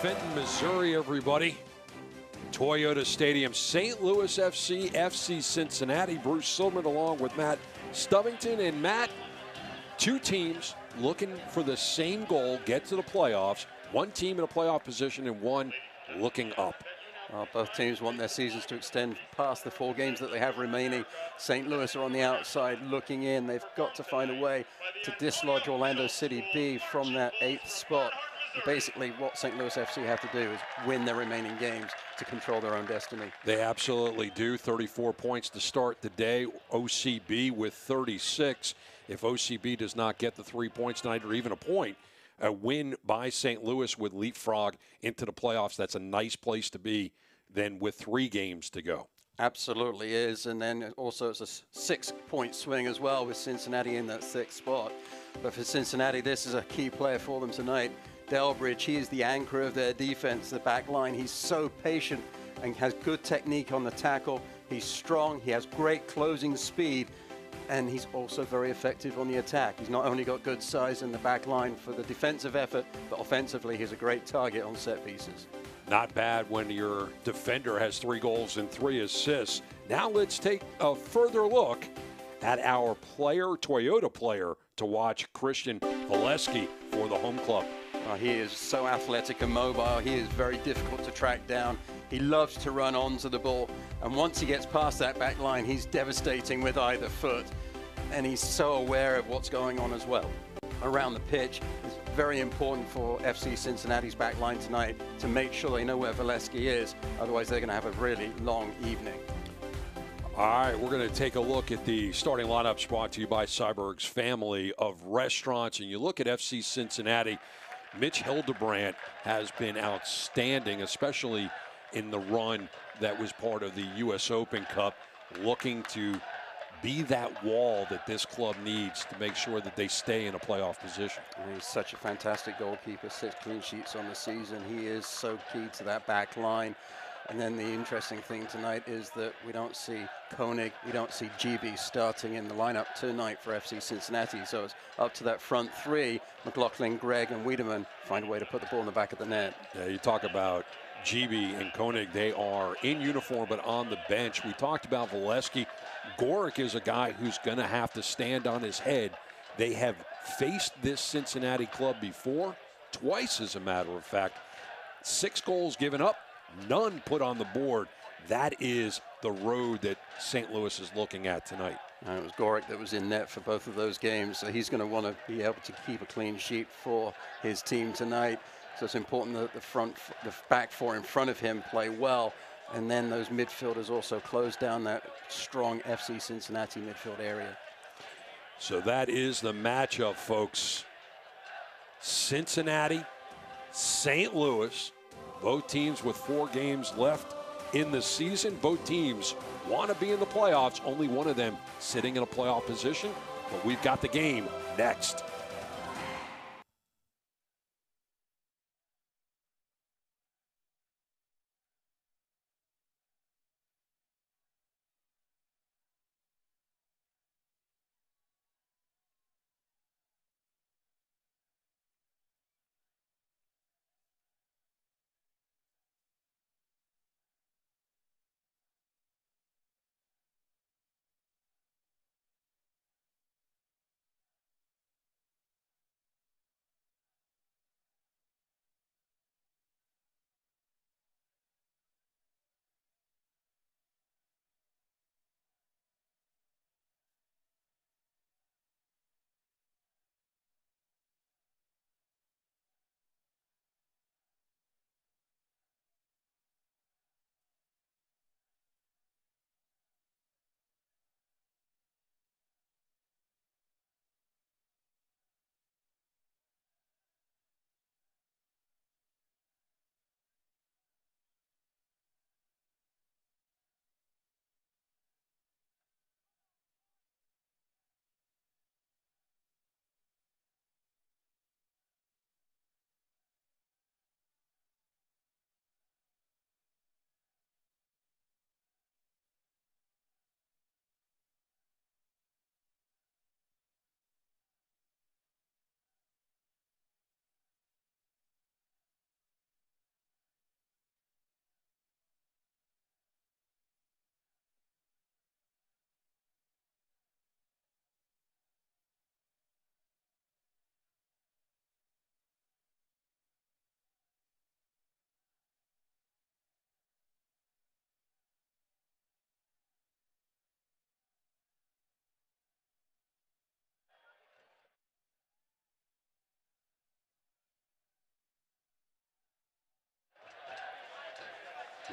Fenton, Missouri, everybody. Toyota Stadium, St. Louis FC, FC Cincinnati. Bruce Silverman along with Matt Stubbington. And Matt, two teams looking for the same goal, get to the playoffs. One team in a playoff position and one looking up. Well, both teams want their seasons to extend past the 4 games that they have remaining. St. Louis are on the outside looking in. They've got to find a way to dislodge Orlando City B from that 8th spot. Basically, what St. Louis FC have to do is win their remaining games to control their own destiny. They absolutely do. 34 points to start the day. OCB with 36. If OCB does not get the 3 points tonight or even a point, a win by St. Louis would leapfrog into the playoffs. That's a nice place to be then with 3 games to go. Absolutely is. And then also it's a 6-point swing as well with Cincinnati in that 6th spot. But for Cincinnati, this is a key player for them tonight. Delbridge, he is the anchor of their defense, the back line. He's so patient and has good technique on the tackle. He's strong, he has great closing speed, and he's also very effective on the attack. He's not only got good size in the back line for the defensive effort, but offensively he's a great target on set pieces. Not bad when your defender has 3 goals and 3 assists. Now let's take a further look at our Toyota player to watch, Christian Molesky for the home club. He is so athletic and mobile. He is very difficult to track down. He loves to run onto the ball. And once he gets past that back line, he's devastating with either foot. And he's so aware of what's going on as well around the pitch. It's very important for FC Cincinnati's back line tonight to make sure they know where Molesky is. Otherwise, they're going to have a really long evening. All right, we're going to take a look at the starting lineups brought to you by Cyberg's family of restaurants. And you look at FC Cincinnati, Mitch Hildebrandt has been outstanding, especially in the run that was part of the U.S. Open Cup, looking to be that wall that this club needs to make sure that they stay in a playoff position. And he's such a fantastic goalkeeper, 6 clean sheets on the season. He is so key to that back line. And then the interesting thing tonight is that we don't see Koenig, we don't see GB starting in the lineup tonight for FC Cincinnati. So it's up to that front 3, McLaughlin, Gregg, and Wiedemann find a way to put the ball in the back of the net. Yeah, you talk about GB and Koenig, they are in uniform but on the bench. We talked about Molesky. Gorick is a guy who's going to have to stand on his head. They have faced this Cincinnati club before, twice as a matter of fact. 6 goals given up, none put on the board. That is the road that St. Louis is looking at tonight. And it was Gorick that was in net for both of those games, so he's going to want to be able to keep a clean sheet for his team tonight. So it's important that the back 4 in front of him play well, and then those midfielders also close down that strong FC Cincinnati midfield area. So that is the matchup, folks. Cincinnati, St. Louis. Both teams with 4 games left in the season. Both teams want to be in the playoffs. Only one of them sitting in a playoff position. But we've got the game next.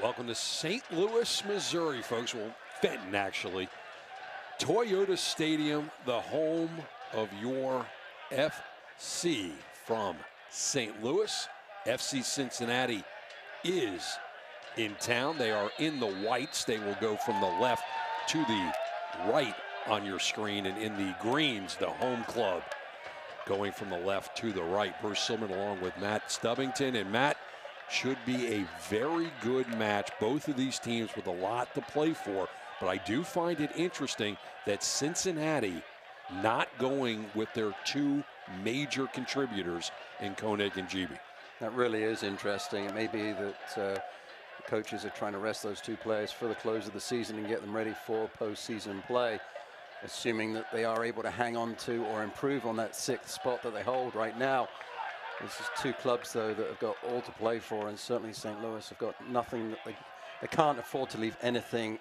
Welcome to St. Louis, Missouri, folks. Well, Fenton, actually. Toyota Stadium, the home of your FC from St. Louis. FC Cincinnati is in town. They are in the whites. They will go from the left to the right on your screen, and in the greens, the home club going from the left to the right. Bruce Silman along with Matt Stubbington, and Matt, should be a very good match. Both of these teams with a lot to play for, but I do find it interesting that Cincinnati not going with their two major contributors in Koenig and GB. That really is interesting. It may be that the coaches are trying to rest those two players for the close of the season and get them ready for postseason play, assuming that they are able to hang on to or improve on that 6th spot that they hold right now. This is two clubs, though, that have got all to play for, and certainly St. Louis have got nothing that they can't afford to leave anything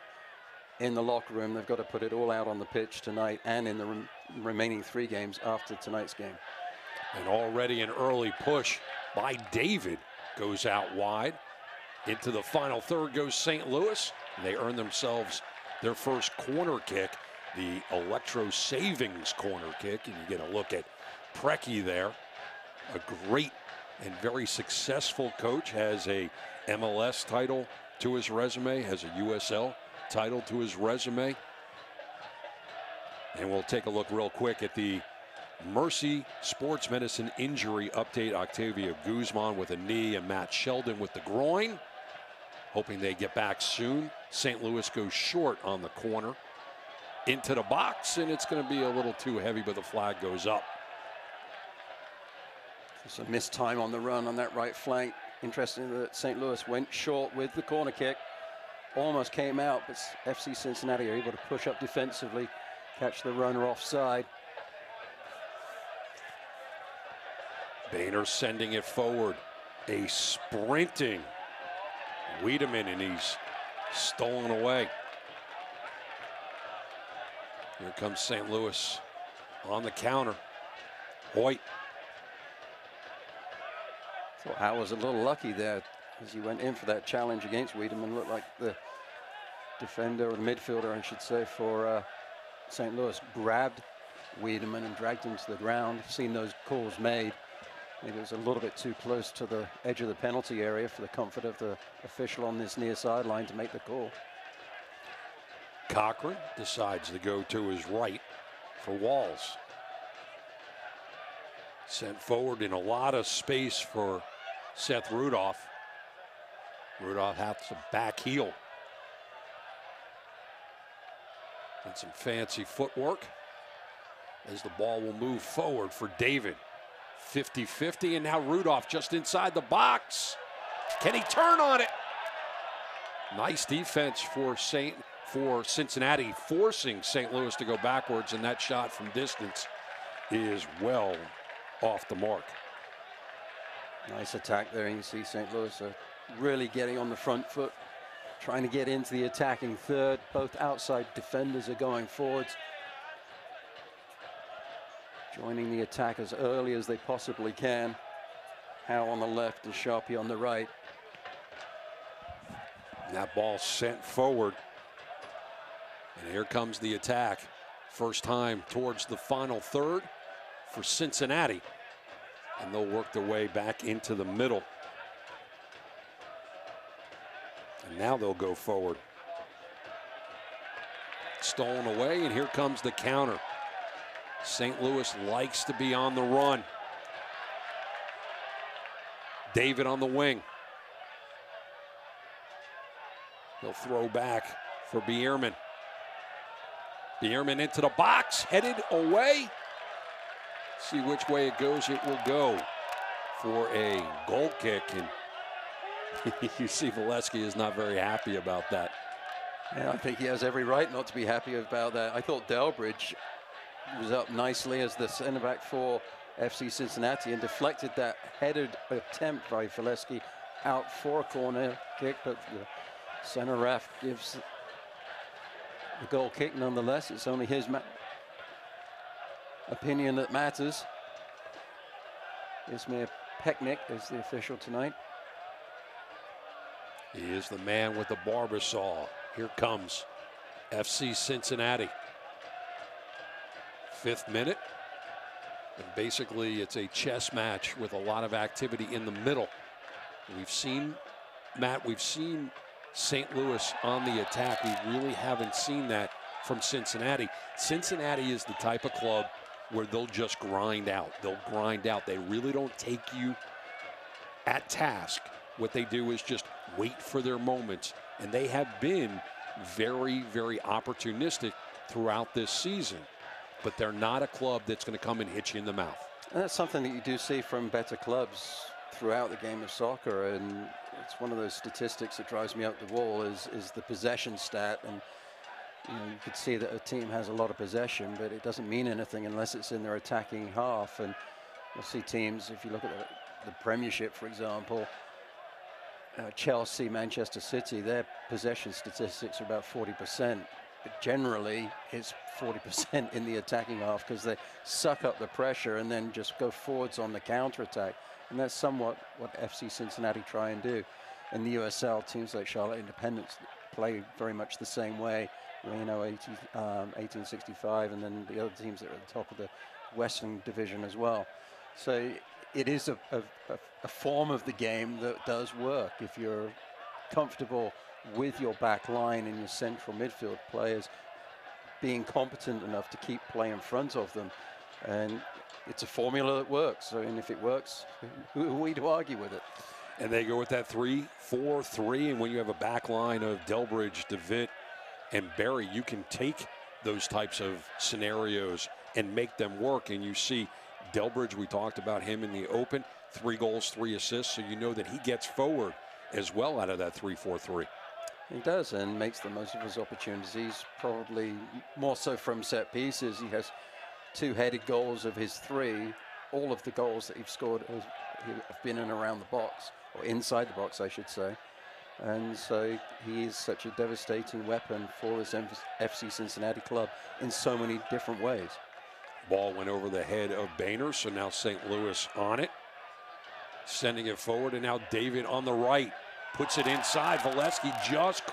in the locker room. They've got to put it all out on the pitch tonight and in the remaining 3 games after tonight's game. And already an early push by David goes out wide. Into the final third goes St. Louis. They earn themselves their first corner kick, the Electro Savings corner kick, and you get a look at Preki there. A great and very successful coach, has a MLS title to his resume, has a USL title to his resume. And we'll take a look real quick at the Mercy Sports Medicine injury update. Octavio Guzman with a knee and Matt Sheldon with the groin. Hoping they get back soon. St. Louis goes short on the corner. Into the box, and it's going to be a little too heavy, but the flag goes up. It's a missed time on the run on that right flank. Interesting that St. Louis went short with the corner kick. Almost came out, but FC Cincinnati are able to push up defensively, catch the runner offside. Boehner sending it forward. A sprinting Wiedemann, and he's stolen away. Here comes St. Louis on the counter. Hoyt. Thought Howe was a little lucky there as he went in for that challenge against Wiedemann. Looked like the defender, or the midfielder, I should say, for St. Louis grabbed Wiedemann and dragged him to the ground. Seen those calls made. Maybe it was a little bit too close to the edge of the penalty area for the comfort of the official on this near sideline to make the call. Cochran decides to go to his right for Walls. Sent forward in a lot of space for Seth Rudolph. Rudolph has a back heel. And some fancy footwork as the ball will move forward for David. 50-50, and now Rudolph just inside the box. Can he turn on it? Nice defense for Cincinnati, forcing St. Louis to go backwards, and that shot from distance is well off the mark. Nice attack there. You see St. Louis are really getting on the front foot, trying to get into the attacking third. Both outside defenders are going forwards, joining the attack as early as they possibly can. Howe on the left and Sharpie on the right. That ball sent forward. And here comes the attack. First time towards the final third for Cincinnati. And they'll work their way back into the middle. And now they'll go forward. Stolen away, and here comes the counter. St. Louis likes to be on the run. David on the wing. He'll throw back for Bierman. Bierman into the box, headed away. See which way it goes. It will go for a goal kick. And you see Molesky is not very happy about that. Yeah, I think he has every right not to be happy about that. I thought Delbridge was up nicely as the center back for FC Cincinnati and deflected that headed attempt by Molesky out for a corner kick, but the center ref gives the goal kick nonetheless. It's only his opinion that matters. Ismail Peknik is the official tonight. He is the man with the barber saw. Here comes FC Cincinnati. 5th minute. And basically, it's a chess match with a lot of activity in the middle. We've seen, Matt, we've seen St. Louis on the attack. We really haven't seen that from Cincinnati. Cincinnati is the type of club where they'll just grind out. They'll grind out. They really don't take you at task. What they do is just wait for their moments. And they have been very, very opportunistic throughout this season. But they're not a club that's going to come and hit you in the mouth. And that's something that you do see from better clubs throughout the game of soccer, and it's one of those statistics that drives me up the wall is the possession stat. And you could see that a team has a lot of possession, but it doesn't mean anything unless it's in their attacking half. And you'll see teams, if you look at the Premiership, for example, Chelsea, Manchester City, their possession statistics are about 40%. But generally, it's 40% in the attacking half because they suck up the pressure and then just go forwards on the counter-attack. And that's somewhat what FC Cincinnati try and do. In the USL, teams like Charlotte Independence play very much the same way. You know, 1865, and then the other teams that are at the top of the Western Division as well. So it is a form of the game that does work if you're comfortable with your back line and your central midfield players being competent enough to keep play in front of them. And it's a formula that works. So, and if it works, who are we to argue with it? And they go with that 3-4-3. And when you have a back line of Delbridge, DeVitt, and Barry, you can take those types of scenarios and make them work. And you see Delbridge, we talked about him in the open, 3 goals, 3 assists. So you know that he gets forward as well out of that 3-4-3. He does, and makes the most of his opportunities, probably more so from set pieces. He has 2 headed goals of his 3. All of the goals that he's scored have been in and around the box, or inside the box, I should say. And so he is such a devastating weapon for this FC Cincinnati club in so many different ways. Ball went over the head of Boehner, so now St. Louis on it, sending it forward, and now David on the right. Puts it inside. Molesky just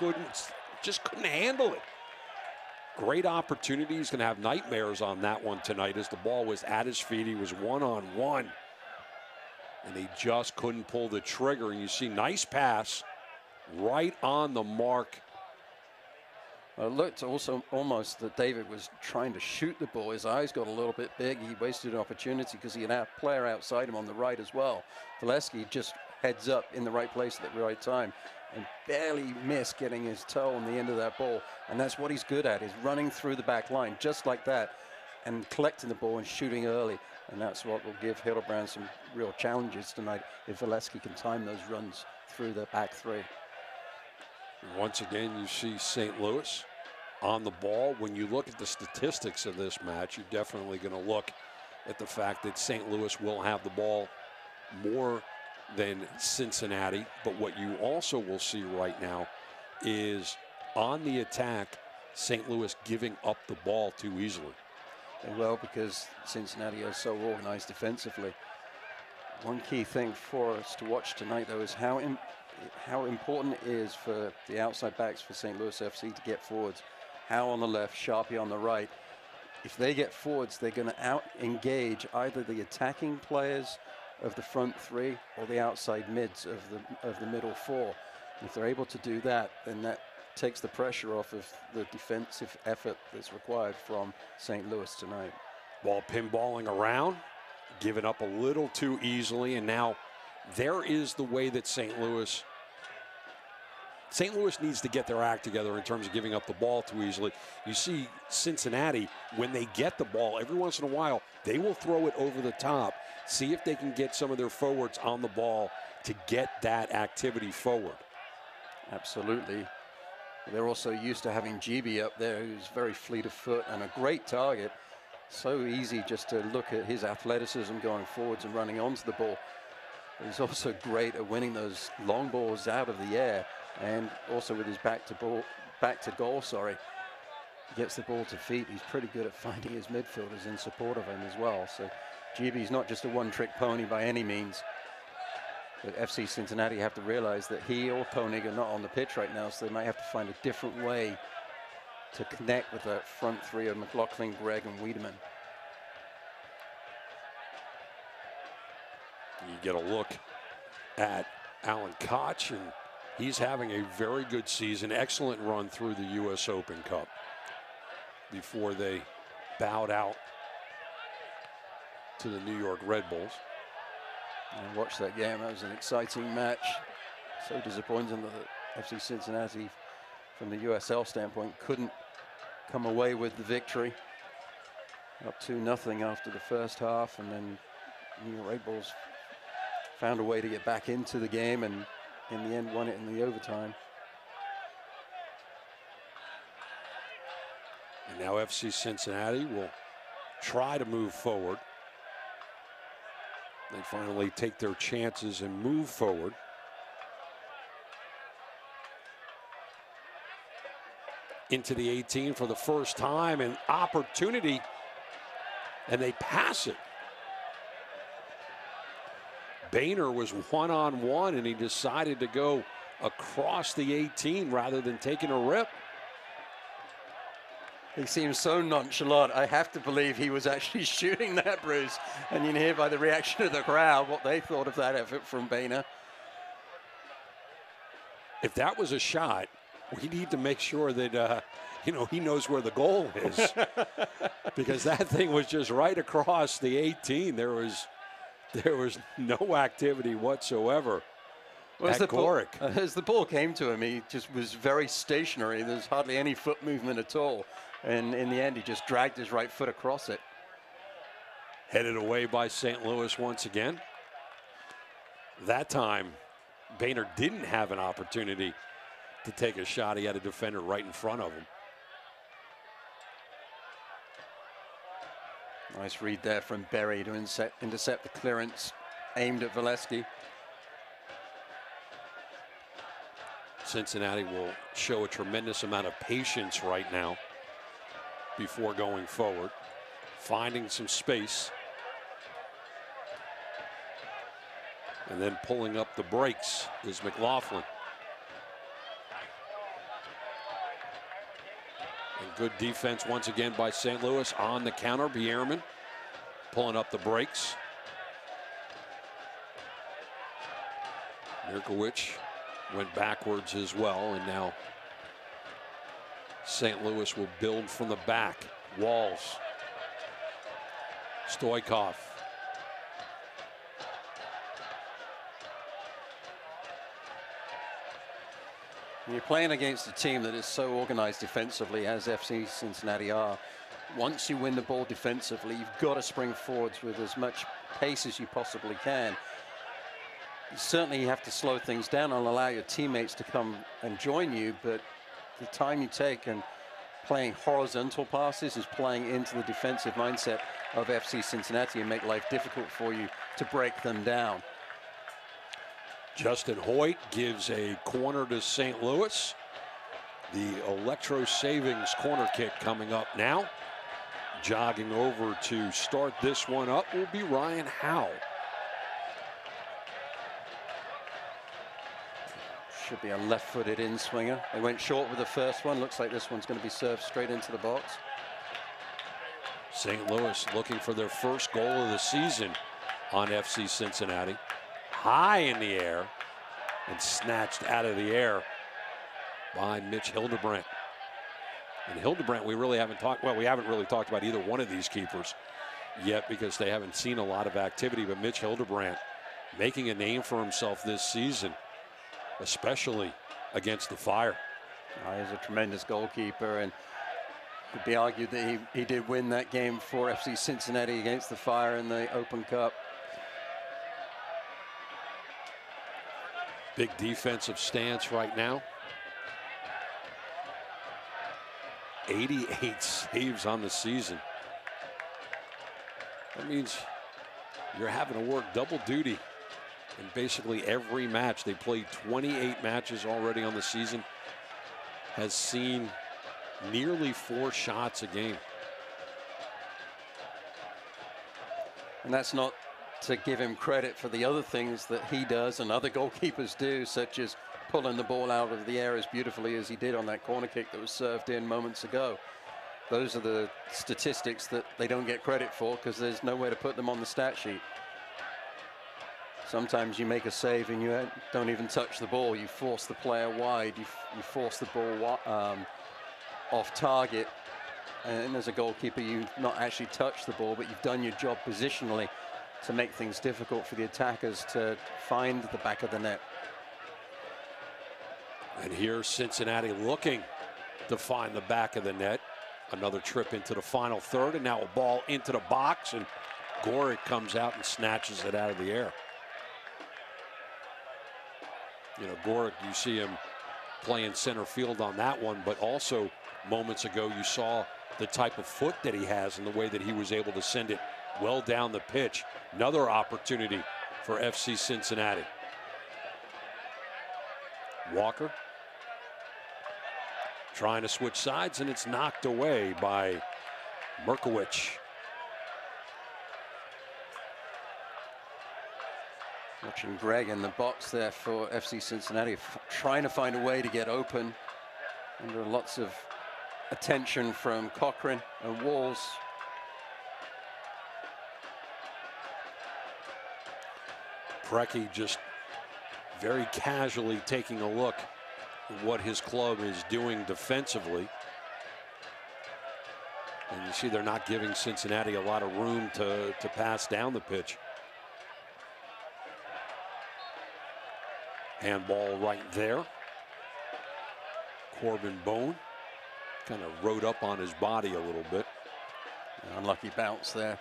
couldn't handle it. Great opportunity. He's going to have nightmares on that one tonight as the ball was at his feet. He was one-on-one. And he just couldn't pull the trigger. And you see, nice pass right on the mark. It looked also almost that David was trying to shoot the ball. His eyes got a little bit big. He wasted an opportunity because he had a player outside him on the right as well. Molesky just heads up in the right place at the right time and barely missed getting his toe on the end of that ball. And that's what he's good at, is running through the back line just like that and collecting the ball and shooting early. And that's what will give Hildebrand some real challenges tonight if Molesky can time those runs through the back 3. Once again, you see St. Louis on the ball. When you look at the statistics of this match, you're definitely going to look at the fact that St. Louis will have the ball more than Cincinnati. But what you also will see right now is on the attack, St. Louis giving up the ball too easily. Well, because Cincinnati is so organized defensively. One key thing for us to watch tonight, though, is how important it is for the outside backs for St. Louis FC to get forwards. Howe on the left, Sharpie on the right. If they get forwards, they're going to out-engage either the attacking players of the front 3 or the outside mids of the middle 4. And if they're able to do that, then that takes the pressure off of the defensive effort that's required from St. Louis tonight. Ball pinballing around, giving up a little too easily, and now there is the way that St. Louis needs to get their act together in terms of giving up the ball too easily. You see Cincinnati, when they get the ball, every once in a while, they will throw it over the top, see if they can get some of their forwards on the ball to get that activity forward. Absolutely. They're also used to having GB up there, who's very fleet of foot and a great target. So easy just to look at his athleticism going forwards and running onto the ball. But he's also great at winning those long balls out of the air, and also with his back to goal, he gets the ball to feet. He's pretty good at finding his midfielders in support of him as well. So GB's not just a one-trick pony by any means. But FC Cincinnati have to realize that he or Koenig are not on the pitch right now, so they might have to find a different way to connect with that front three of McLaughlin, Gregg, and Wiedemann. You get a look at Alan Koch, and he's having a very good season, excellent run through the U.S. Open Cup before they bowed out to the New York Red Bulls. I watched that game. That was an exciting match. So disappointing that FC Cincinnati, from the USL standpoint, couldn't come away with the victory. Up 2-0 after the first half, and then New York Red Bulls found a way to get back into the game, and in the end won it in the overtime. And now FC Cincinnati will try to move forward. They finally take their chances and move forward. Into the 18 for the first time, an opportunity, and they pass it. Boehner was one-on-one, and he decided to go across the 18 rather than taking a rip. He seems so nonchalant. I have to believe he was actually shooting that, Bruce. And you can hear by the reaction of the crowd what they thought of that effort from Boehner. If that was a shot, we need to make sure that, he knows where the goal is. Because that thing was just right across the 18. There was no activity whatsoever. Well, at Gorick. As the ball came to him, he just was very stationary. There's hardly any foot movement at all. And in the end, he just dragged his right foot across it. Headed away by St. Louis once again. That time, Boehner didn't have an opportunity to take a shot. He had a defender right in front of him. Nice read there from Berry to intercept the clearance aimed at Molesky. Cincinnati will show a tremendous amount of patience right now before going forward, finding some space, and then pulling up the brakes is McLaughlin. And good defense once again by St. Louis on the counter. Bierman pulling up the brakes. Mirkowicz went backwards as well, and now St. Louis will build from the back. Walls. Stoikov. You're playing against a team that is so organized defensively, as FC Cincinnati are. Once you win the ball defensively, you've got to spring forwards with as much pace as you possibly can. Certainly you have to slow things down and allow your teammates to come and join you, but the time you take and playing horizontal passes is playing into the defensive mindset of FC Cincinnati and make life difficult for you to break them down. Justin Hoyt gives a corner to St. Louis. The Electro Savings corner kick coming up now. Jogging over to start this one up will be Ryan Howe. Should be a left-footed in-swinger. They went short with the first one. Looks like this one's going to be served straight into the box. St. Louis looking for their first goal of the season on FC Cincinnati. High in the air and snatched out of the air by Mitch Hildebrandt. And Hildebrandt, we haven't really talked about either one of these keepers yet because they haven't seen a lot of activity, but Mitch Hildebrandt making a name for himself this season, especially against the Fire. He's a tremendous goalkeeper, and it could be argued that he did win that game for FC Cincinnati against the Fire in the Open Cup. Big defensive stance right now. 88 saves on the season. That means you're having to work double duty in basically every match. They played 28 matches already on the season. Has seen nearly 4 shots a game. And that's not to give him credit for the other things that he does and other goalkeepers do, such as pulling the ball out of the air as beautifully as he did on that corner kick that was served in moments ago. Those are the statistics that they don't get credit for because there's nowhere to put them on the stat sheet. Sometimes you make a save and you don't even touch the ball. You force the player wide. You force the ball off target. And as a goalkeeper, you've not actually touched the ball, but you've done your job positionally to make things difficult for the attackers to find the back of the net. And here's Cincinnati looking to find the back of the net. Another trip into the final third, and now a ball into the box, and Gorick comes out and snatches it out of the air. You know, Gorick, you see him playing center field on that one, but also moments ago you saw the type of foot that he has and the way that he was able to send it well down the pitch. Another opportunity for FC Cincinnati. Walker trying to switch sides, and it's knocked away by Merkowicz. Watching Greg in the box there for FC Cincinnati, trying to find a way to get open under lots of attention from Cochran and Walls. Preki just very casually taking a look at what his club is doing defensively. And you see they're not giving Cincinnati a lot of room to pass down the pitch. Handball right there. Corbin Bone kind of rode up on his body a little bit. Unlucky bounce there.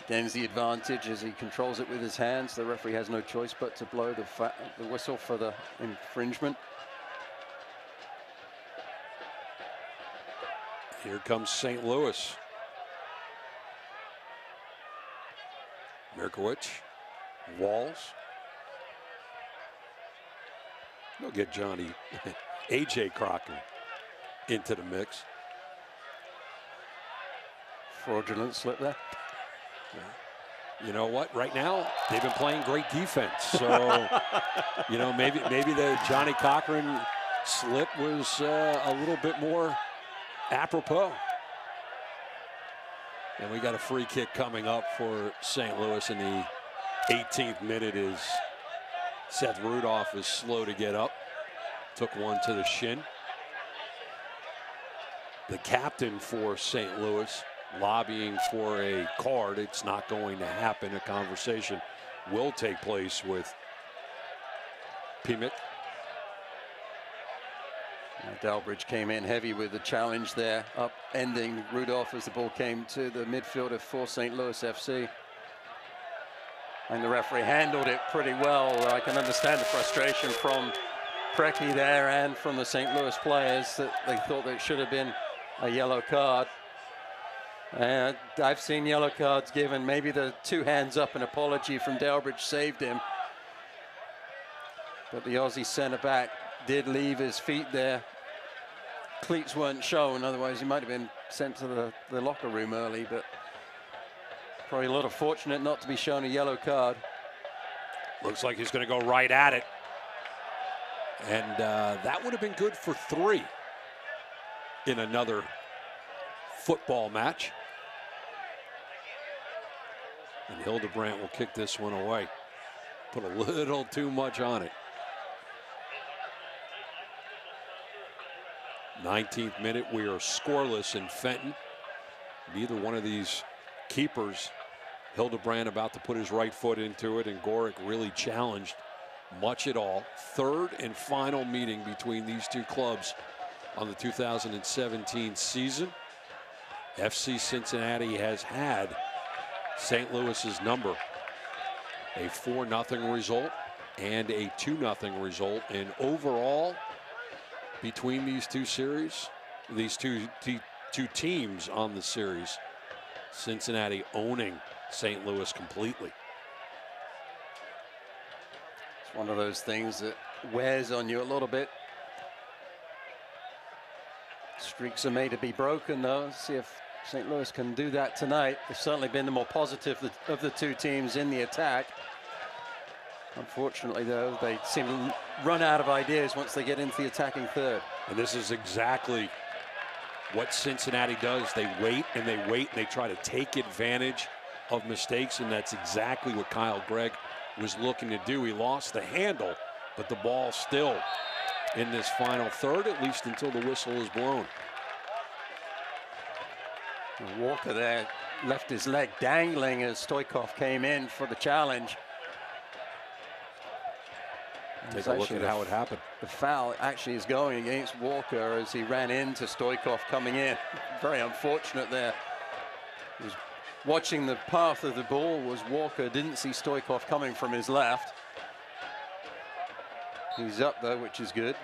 Gains the advantage as he controls it with his hands. The referee has no choice but to blow the whistle for the infringement. Here comes St. Louis. Merkowicz, Walls. They'll get Johnny AJ Crocker into the mix. Fraudulent slip there. You know what? Right now, they've been playing great defense. So, you know, maybe the Johnny Cochran slip was a little bit more apropos. And we got a free kick coming up for St. Louis in the 18th minute. Is Seth Rudolph is slow to get up. Took one to the shin. The captain for St. Louis lobbying for a card. It's not going to happen. A conversation will take place with Pimic. Delbridge came in heavy with the challenge there, upending Rudolph as the ball came to the midfielder for St. Louis FC. And the referee handled it pretty well. I can understand the frustration from Preki there and from the St. Louis players that they thought that it should have been a yellow card. I've seen yellow cards given. Maybe the two hands up, an apology from Delbridge saved him. But the Aussie centre back did leave his feet there. Cleats weren't shown, otherwise he might have been sent to the locker room early, but probably a little fortunate not to be shown a yellow card. Looks like he's going to go right at it. And that would have been good for 3 in another football match. And Hildebrandt will kick this one away. Put a little too much on it. 19th minute, we are scoreless in Fenton. Neither one of these keepers, Hildebrandt about to put his right foot into it, and Gorick really challenged much at all. Third and final meeting between these two clubs on the 2017 season. FC Cincinnati has had St. Louis's number. A 4-0 result and a 2-0 result. And overall, between these two series, these two teams on the series, Cincinnati owning St. Louis completely. It's one of those things that wears on you a little bit. Streaks are made to be broken, though. See if St. Louis can do that tonight. They've certainly been the more positive of the two teams in the attack. Unfortunately, though, they seem to run out of ideas once they get into the attacking third. And this is exactly what Cincinnati does. They wait and they wait and they try to take advantage of mistakes, and that's exactly what Kyle Gregg was looking to do. He lost the handle, but the ball still in this final third, at least until the whistle is blown. Walker there left his leg dangling as Stoikov came in for the challenge. Take a look at how it happened. The foul actually is going against Walker as he ran into Stoikov coming in. Very unfortunate there. He was watching the path of the ball was Walker, didn't see Stoikov coming from his left. He's up though, which is good.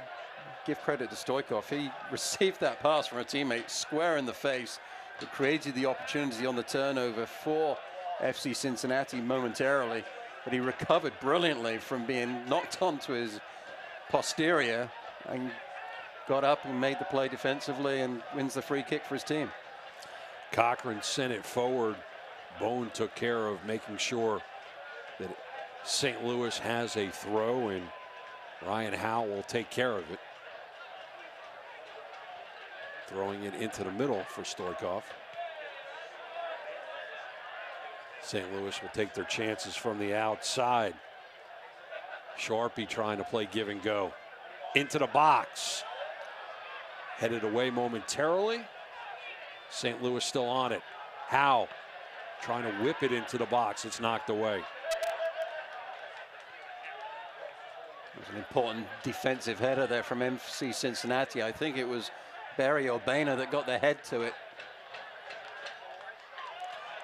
Give credit to Stoikov. He received that pass from a teammate square in the face. It created the opportunity on the turnover for FC Cincinnati momentarily, but he recovered brilliantly from being knocked onto his posterior and got up and made the play defensively and wins the free kick for his team. Cochran sent it forward. Bone took care of making sure that St. Louis has a throw, and Ryan Howe will take care of it. Throwing it into the middle for Stoikov. St. Louis will take their chances from the outside. Sharpie trying to play give and go. Into the box. Headed away momentarily. St. Louis still on it. Howe trying to whip it into the box. It's knocked away. It was an important defensive header there from FC Cincinnati. I think it was Barry or Boehner that got the head to it.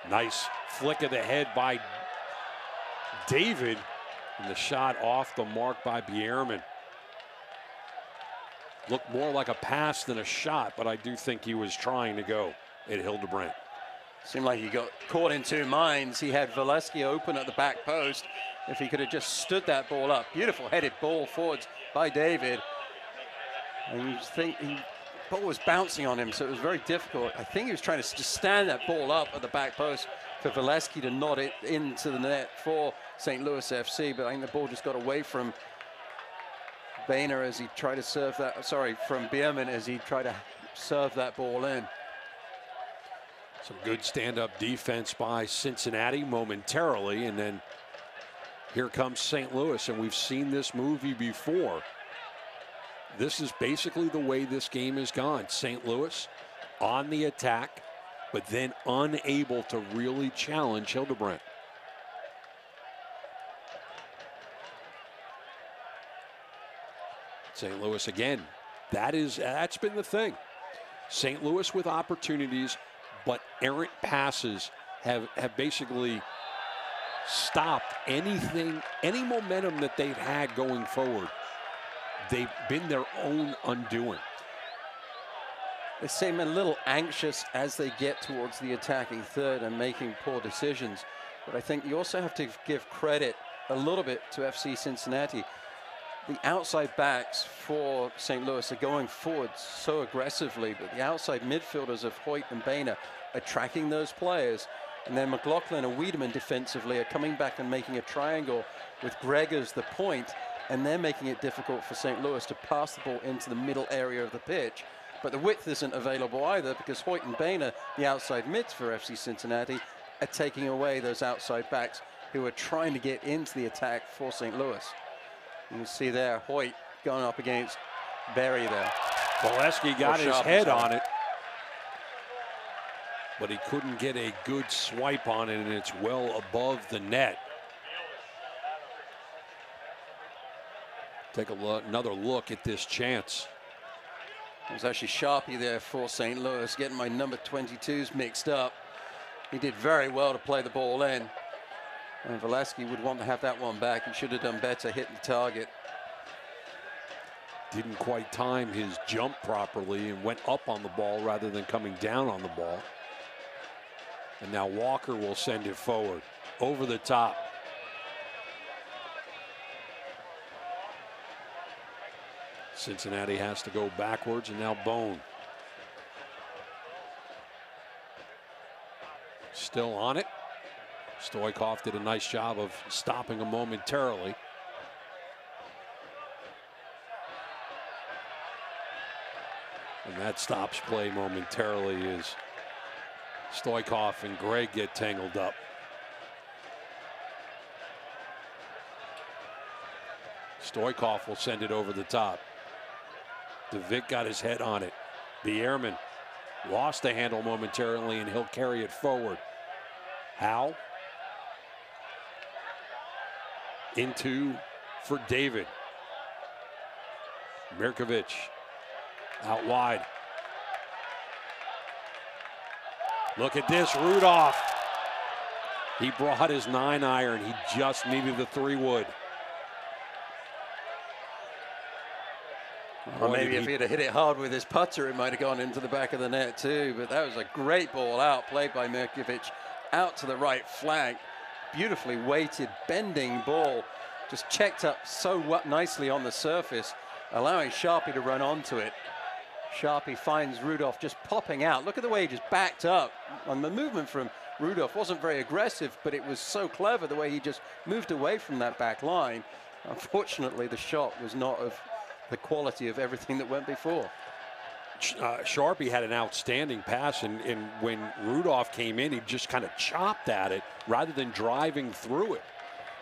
Nice flick of the head by David, and the shot off the mark by Bierman. Looked more like a pass than a shot, but I do think he was trying to go at Hildebrandt. Seemed like he got caught in two minds. He had Molesky open at the back post. If he could have just stood that ball up. Beautiful headed ball forwards by David. And you think the ball was bouncing on him, so it was very difficult. I think he was trying to just stand that ball up at the back post for Molesky to nod it into the net for St. Louis FC, but I think the ball just got away from Boehner as he tried to serve that, sorry, from Bierman as he tried to serve that ball in. Some good stand-up defense by Cincinnati momentarily, and then here comes St. Louis, and we've seen this movie before. This is basically the way this game has gone. St. Louis on the attack, but then unable to really challenge Hildebrandt. St. Louis again. That's been the thing. St. Louis with opportunities, but errant passes have basically stopped anything, any momentum that they've had going forward. They've been their own undoing. They seem a little anxious as they get towards the attacking third and making poor decisions. But I think you also have to give credit a little bit to FC Cincinnati. The outside backs for St. Louis are going forward so aggressively, but the outside midfielders of Hoyt and Boehner are tracking those players. And then McLaughlin and Wiedemann defensively are coming back and making a triangle with Gregg as the point, and they're making it difficult for St. Louis to pass the ball into the middle area of the pitch. But the width isn't available either, because Hoyt and Boehner, the outside mids for FC Cincinnati, are taking away those outside backs who are trying to get into the attack for St. Louis. You can see there, Hoyt going up against Berry there. Molesky got his head on it, but he couldn't get a good swipe on it, and it's well above the net. Take another look at this chance. It was actually Sharpie there for St. Louis, getting my number 22s mixed up. He did very well to play the ball in. And Molesky would want to have that one back. He should have done better hitting the target. Didn't quite time his jump properly and went up on the ball rather than coming down on the ball. And now Walker will send it forward over the top. Cincinnati has to go backwards, and now Bone. Still on it. Stoikov did a nice job of stopping him momentarily. And that stops play momentarily as Stoikov and Greg get tangled up. Stoikov will send it over the top. DeVitt got his head on it. Bierman lost the handle momentarily, and he'll carry it forward. Howe into for David. Mirkovic out wide. Look at this, Rudolph. He brought his 9-iron. He just needed the 3-wood. Or maybe if he'd have hit it hard with his putter, it might have gone into the back of the net too. But that was a great ball out, played by Mirkovic, out to the right flank. Beautifully weighted, bending ball. Just checked up so nicely on the surface, allowing Sharpie to run onto it. Sharpie finds Rudolph just popping out. Look at the way he just backed up. And the movement from Rudolph wasn't very aggressive, but it was so clever the way he just moved away from that back line. Unfortunately, the shot was not of the quality of everything that went before. Sharpie had an outstanding pass, and when Rudolph came in, he just kind of chopped at it rather than driving through it.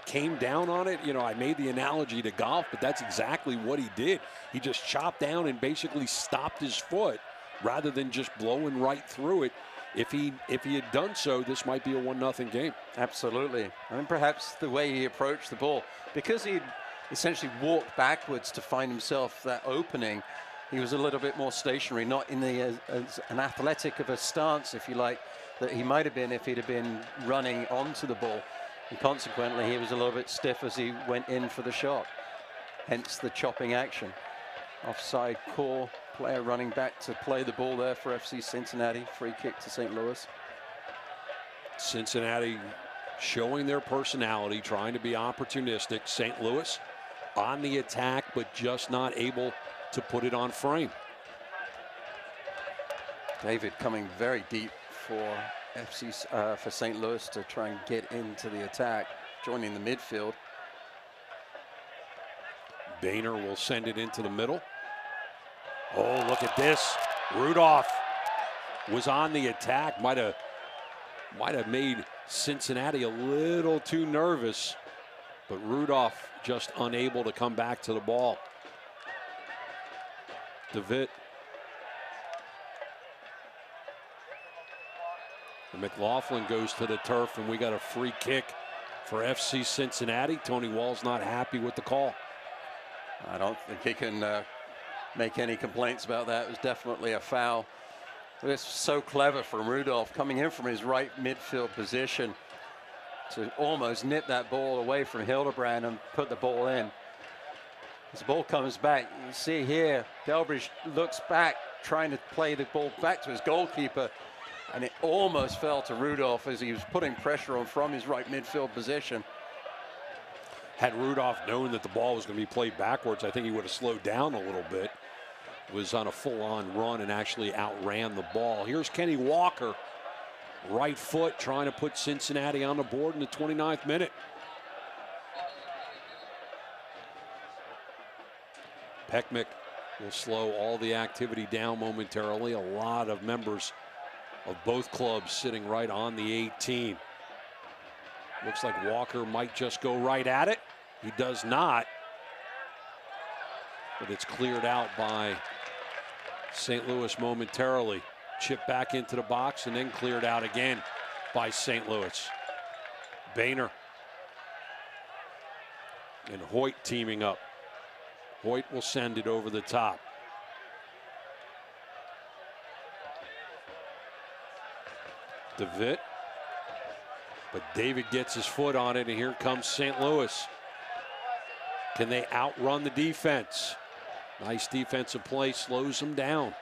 Came down on it. You know, I made the analogy to golf, but that's exactly what he did. He just chopped down and basically stopped his foot rather than just blowing right through it. If he had done so, this might be a 1-0 game. Absolutely. And perhaps the way he approached the ball, because he essentially walked backwards to find himself that opening, he was a little bit more stationary, not in the as an athletic of a stance, if you like, that he might have been if he'd have been running onto the ball. And consequently, he was a little bit stiff as he went in for the shot. Hence the chopping action. Offside call, player running back to play the ball there for FC Cincinnati. Free kick to St. Louis. Cincinnati showing their personality, trying to be opportunistic. St. Louis on the attack, but just not able to put it on frame. David coming very deep for for St. Louis to try and get into the attack, joining the midfield. Boehner will send it into the middle. Oh, look at this. Rudolph was on the attack. Might have made Cincinnati a little too nervous, but Rudolph just unable to come back to the ball. DeVitt. McLaughlin goes to the turf, and we got a free kick for FC Cincinnati. Tony Wall's not happy with the call. I don't think he can make any complaints about that. It was definitely a foul. It was so clever from Rudolph coming in from his right midfield position to almost nip that ball away from Hildebrand and put the ball in. As the ball comes back, you see here, Delbridge looks back, trying to play the ball back to his goalkeeper, and it almost fell to Rudolph as he was putting pressure on from his right midfield position. Had Rudolph known that the ball was going to be played backwards, I think he would have slowed down a little bit. Was on a full-on run and actually outran the ball. Here's Kenny Walker, right foot, trying to put Cincinnati on the board in the 29th minute. Peckmick will slow all the activity down momentarily. A lot of members of both clubs sitting right on the 18. Looks like Walker might just go right at it. He does not. But it's cleared out by St. Louis momentarily. Chip back into the box and then cleared out again by St. Louis. Boehner and Hoyt teaming up. Hoyt will send it over the top. DeVitt. But David gets his foot on it, and here comes St. Louis. Can they outrun the defense? Nice defensive play, slows them down.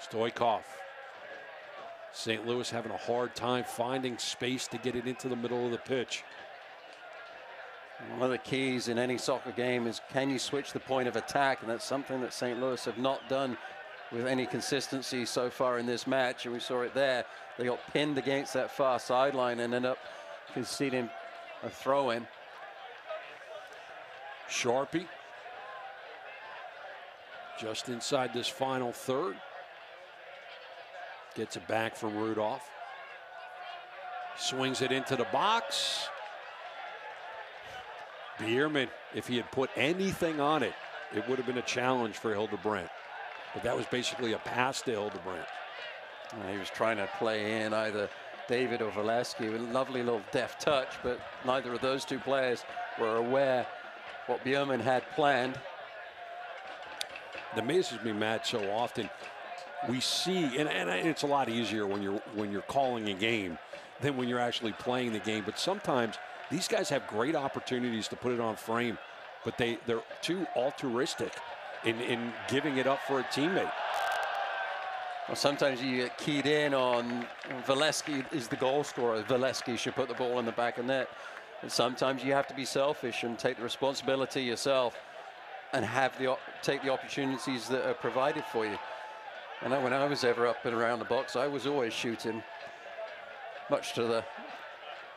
Stoikov. St. Louis having a hard time finding space to get it into the middle of the pitch. One of the keys in any soccer game is, can you switch the point of attack? And that's something that St. Louis have not done with any consistency so far in this match. And we saw it there. They got pinned against that far sideline and ended up conceding a throw-in. Sharpie just inside this final third. Gets it back from Rudolph. Swings it into the box. Bierman, if he had put anything on it, it would have been a challenge for Hildebrandt. But that was basically a pass to Hildebrandt. He was trying to play in either David or Molesky with a lovely little deft touch, but neither of those two players were aware what Bierman had planned. It amazes me, Matt, so often we see, and it's a lot easier when you're calling a game than when you're actually playing the game. But sometimes these guys have great opportunities to put it on frame, but they're too altruistic in giving it up for a teammate. Well, sometimes you get keyed in on Molesky is the goal scorer. Molesky should put the ball in the back of net. And sometimes you have to be selfish and take the responsibility yourself and take the opportunities that are provided for you. And when I was ever up and around the box, I was always shooting, much to the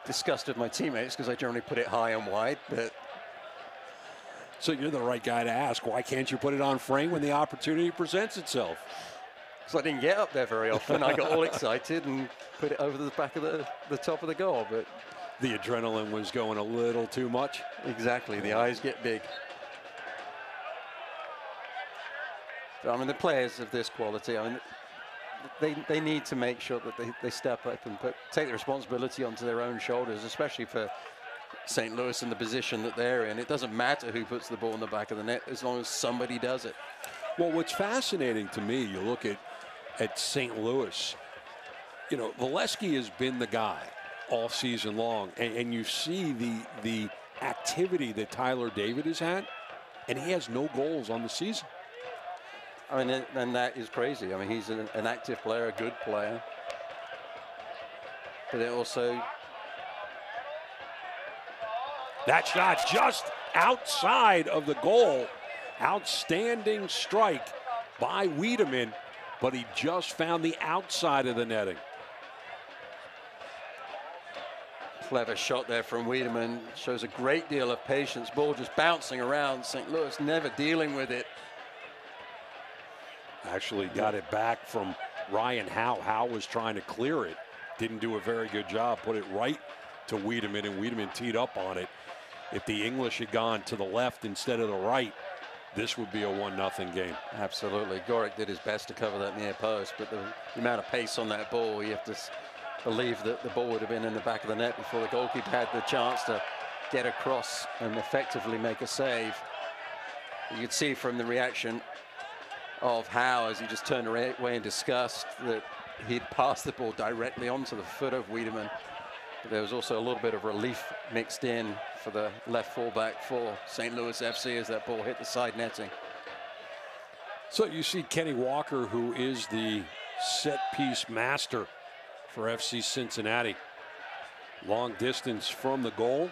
disgust of my teammates, because I generally put it high and wide. But so you're the right guy to ask, why can't you put it on frame when the opportunity presents itself? Because I didn't get up there very often. I got all excited and put it over the back of the top of the goal. But the adrenaline was going a little too much. Exactly. The eyes get big. But, I mean, the players of this quality, I mean, they need to make sure that they step up and take the responsibility onto their own shoulders, especially for St. Louis in the position that they're in. It doesn't matter who puts the ball in the back of the net as long as somebody does it. Well, what's fascinating to me, you look at St. Louis, you know, Molesky has been the guy all season long, and you see the activity that Tyler David has had, and he has no goals on the season. I mean, and that is crazy. I mean, he's an active player, a good player. But it also... That shot just outside of the goal. Outstanding strike by Wiedemann, but he just found the outside of the netting. Clever shot there from Wiedemann. Shows a great deal of patience. Ball just bouncing around. St. Louis never dealing with it. Actually got it back from Ryan Howe. Howe was trying to clear it. Didn't do a very good job. Put it right to Wiedemann, and Wiedemann teed up on it. If the English had gone to the left instead of the right, this would be a 1-0 game. Absolutely. Gorick did his best to cover that near post, but the amount of pace on that ball, you have to believe that the ball would have been in the back of the net before the goalkeeper had the chance to get across and effectively make a save. You could see from the reaction of Howe as he just turned away in disgust that he'd passed the ball directly onto the foot of Wiedemann. But there was also a little bit of relief mixed in for the left fullback for St. Louis FC as that ball hit the side netting. So you see Kenny Walker, who is the set piece master for FC Cincinnati. Long distance from the goal.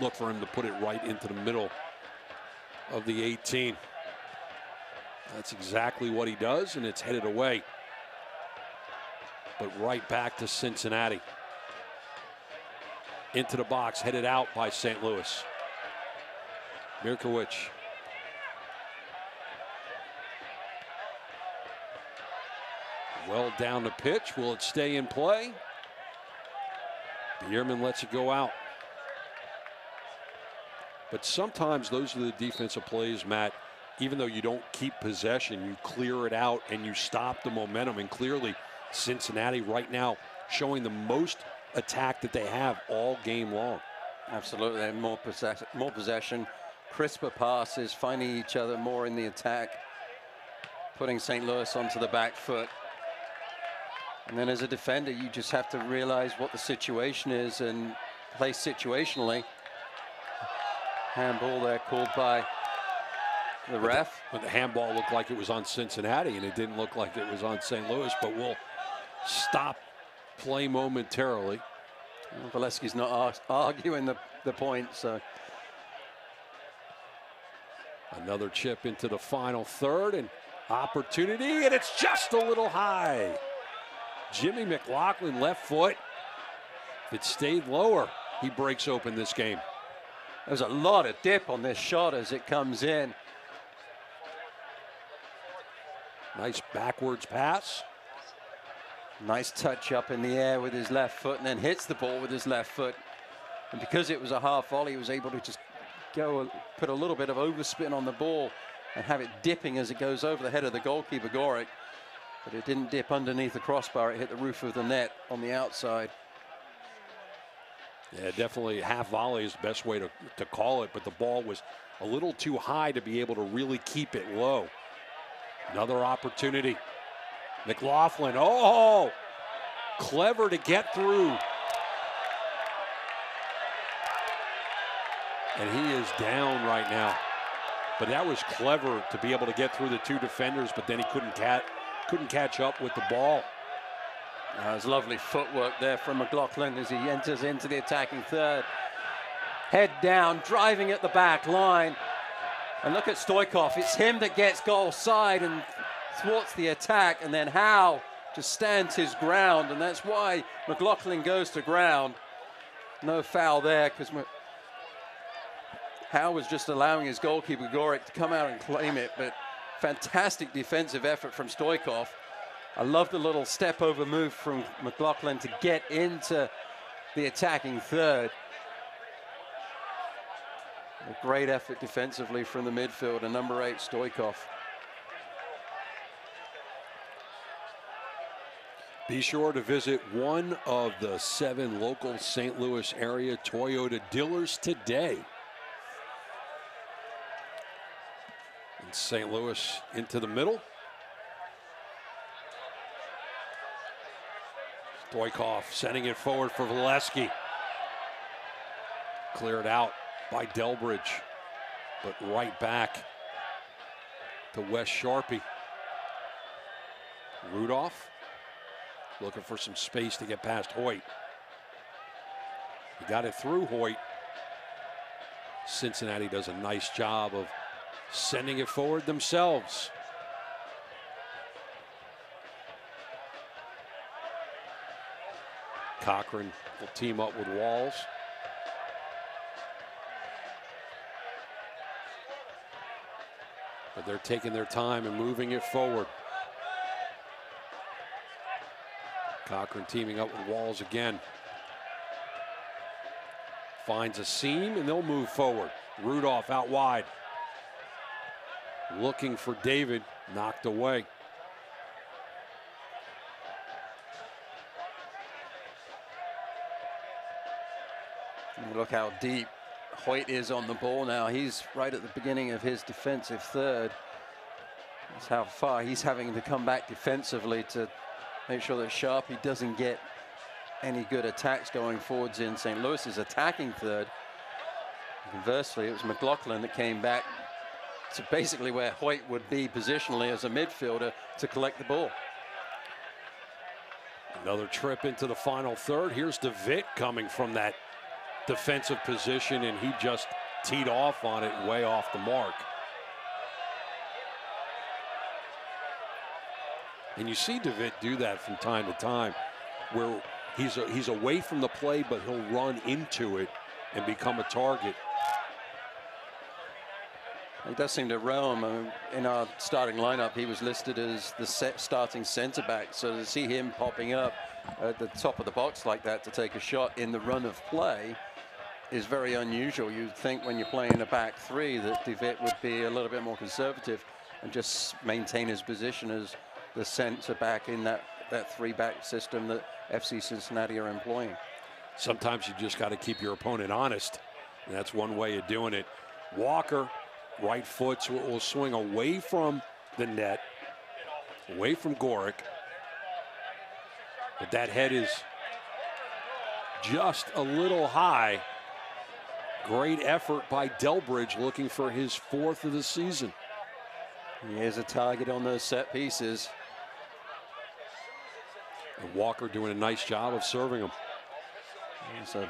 Look for him to put it right into the middle of the 18. That's exactly what he does, and it's headed away. But right back to Cincinnati. Into the box, headed out by St. Louis. Mirkowicz. Well down the pitch. Will it stay in play? Bierman lets it go out. But sometimes those are the defensive plays, Matt. Even though you don't keep possession, you clear it out and you stop the momentum. And clearly, Cincinnati right now showing the most attack that they have all game long. Absolutely, more possession, crisper passes, finding each other more in the attack, putting St. Louis onto the back foot. And then as a defender, you just have to realize what the situation is and play situationally. Handball there called by the ref. But the handball looked like it was on Cincinnati, and it didn't look like it was on St. Louis, but we'll stop play momentarily. Well, Molesky's not arguing the point, so. Another chip into the final third, and opportunity, and it's just a little high. Jimmy McLaughlin, left foot. If it stayed lower, he breaks open this game. There's a lot of dip on this shot as it comes in. Nice backwards pass. Nice touch up in the air with his left foot, and then hits the ball with his left foot. And because it was a half volley, he was able to just go put a little bit of overspin on the ball and have it dipping as it goes over the head of the goalkeeper, Gorick. But it didn't dip underneath the crossbar. It hit the roof of the net on the outside. Yeah, definitely half volley is the best way to call it, but the ball was a little too high to be able to really keep it low. Another opportunity. McLaughlin, oh, clever to get through. And he is down right now. But that was clever to be able to get through the two defenders, but then he couldn't catch up with the ball. There's lovely footwork there from McLaughlin as he enters into the attacking third. Head down, driving at the back line. And look at Stoikov. It's him that gets goal side and thwarts the attack, and then Howe just stands his ground, and that's why McLaughlin goes to ground. No foul there because Howe was just allowing his goalkeeper Gorick to come out and claim it, but fantastic defensive effort from Stoikov. I love the little step over move from McLaughlin to get into the attacking third. A great effort defensively from the midfielder, number 8, Stoikov. Be sure to visit one of the 7 local St. Louis area Toyota dealers today. And St. Louis into the middle. Stoikov sending it forward for Molesky. Cleared out by Delbridge, but right back to Wes Sharpie. Rudolph looking for some space to get past Hoyt. He got it through Hoyt. Cincinnati does a nice job of sending it forward themselves. Cochran will team up with Walls. But they're taking their time and moving it forward. Cochran teaming up with Walls again. Finds a seam and they'll move forward. Rudolph out wide. Looking for David, knocked away. Look how deep Hoyt is on the ball now. He's right at the beginning of his defensive third. That's how far he's having to come back defensively to make sure that Sharpie doesn't get any good attacks going forwards in St. Louis's attacking third. Conversely, it was McLaughlin that came back to basically where Hoyt would be positionally as a midfielder to collect the ball. Another trip into the final third. Here's DeVitt coming from that defensive position, and he just teed off on it way off the mark. And you see DeVitt do that from time to time, where he's away from the play, but he'll run into it and become a target. He does seem to roam. In our starting lineup, he was listed as the starting centre back. So to see him popping up at the top of the box like that to take a shot in the run of play is very unusual. You'd think when you're playing a back three that DeVitt would be a little bit more conservative and just maintain his position as the centre back in that three-back system that FC Cincinnati are employing. Sometimes you just got to keep your opponent honest, and that's one way of doing it. Walker, right foot, will swing away from the net, away from Gorick. But that head is just a little high. Great effort by Delbridge, looking for his 4th of the season. He is a target on those set pieces. And Walker doing a nice job of serving him. He's a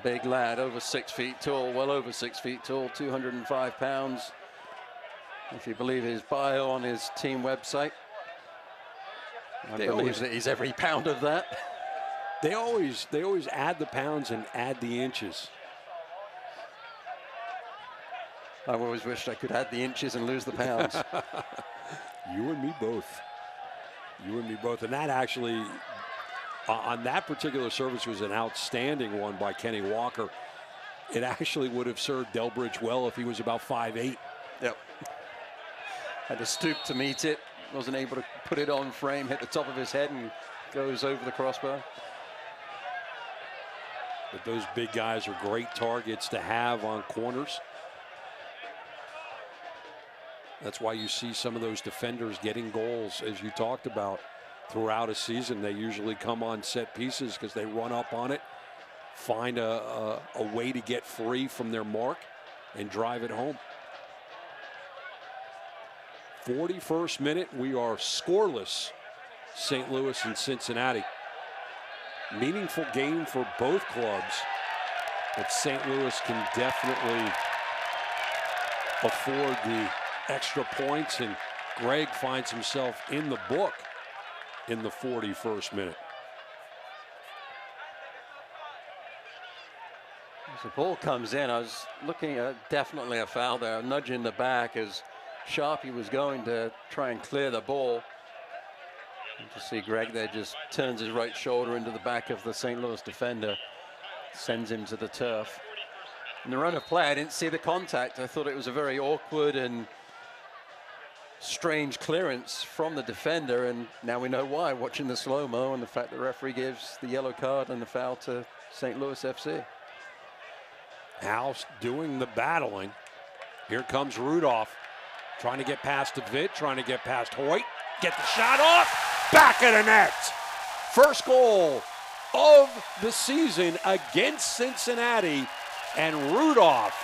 big lad, over 6 feet tall, well over 6 feet tall, 205 pounds. If you believe his bio on his team website, I believe that he's every pound of that. They always add the pounds and add the inches. I've always wished I could add the inches and lose the pounds. You and me both. You and me both. And that actually, on that particular service, was an outstanding one by Kenny Walker. It actually would have served Delbridge well if he was about 5'8". Yep. Had to stoop to meet it. Wasn't able to put it on frame, hit the top of his head and goes over the crossbar. But those big guys are great targets to have on corners. That's why you see some of those defenders getting goals, as you talked about, throughout a season. They usually come on set pieces because they run up on it, find a way to get free from their mark, and drive it home. 41st minute, we are scoreless, St. Louis and Cincinnati. Meaningful game for both clubs, but St. Louis can definitely afford the extra points, and Greg finds himself in the book in the 41st minute. As the ball comes in, I was looking at definitely a foul there, a nudge in the back as Sharpie was going to try and clear the ball. You just see Greg there just turns his right shoulder into the back of the St. Louis defender, sends him to the turf. In the run of play, I didn't see the contact. I thought it was a very awkward and strange clearance from the defender, and now we know why, watching the slow-mo and the fact the referee gives the yellow card and the foul to St. Louis FC. House doing the battling. Here comes Rudolph, trying to get past DeVitt, trying to get past Hoyt, get the shot off, back of the net. First goal of the season against Cincinnati, and Rudolph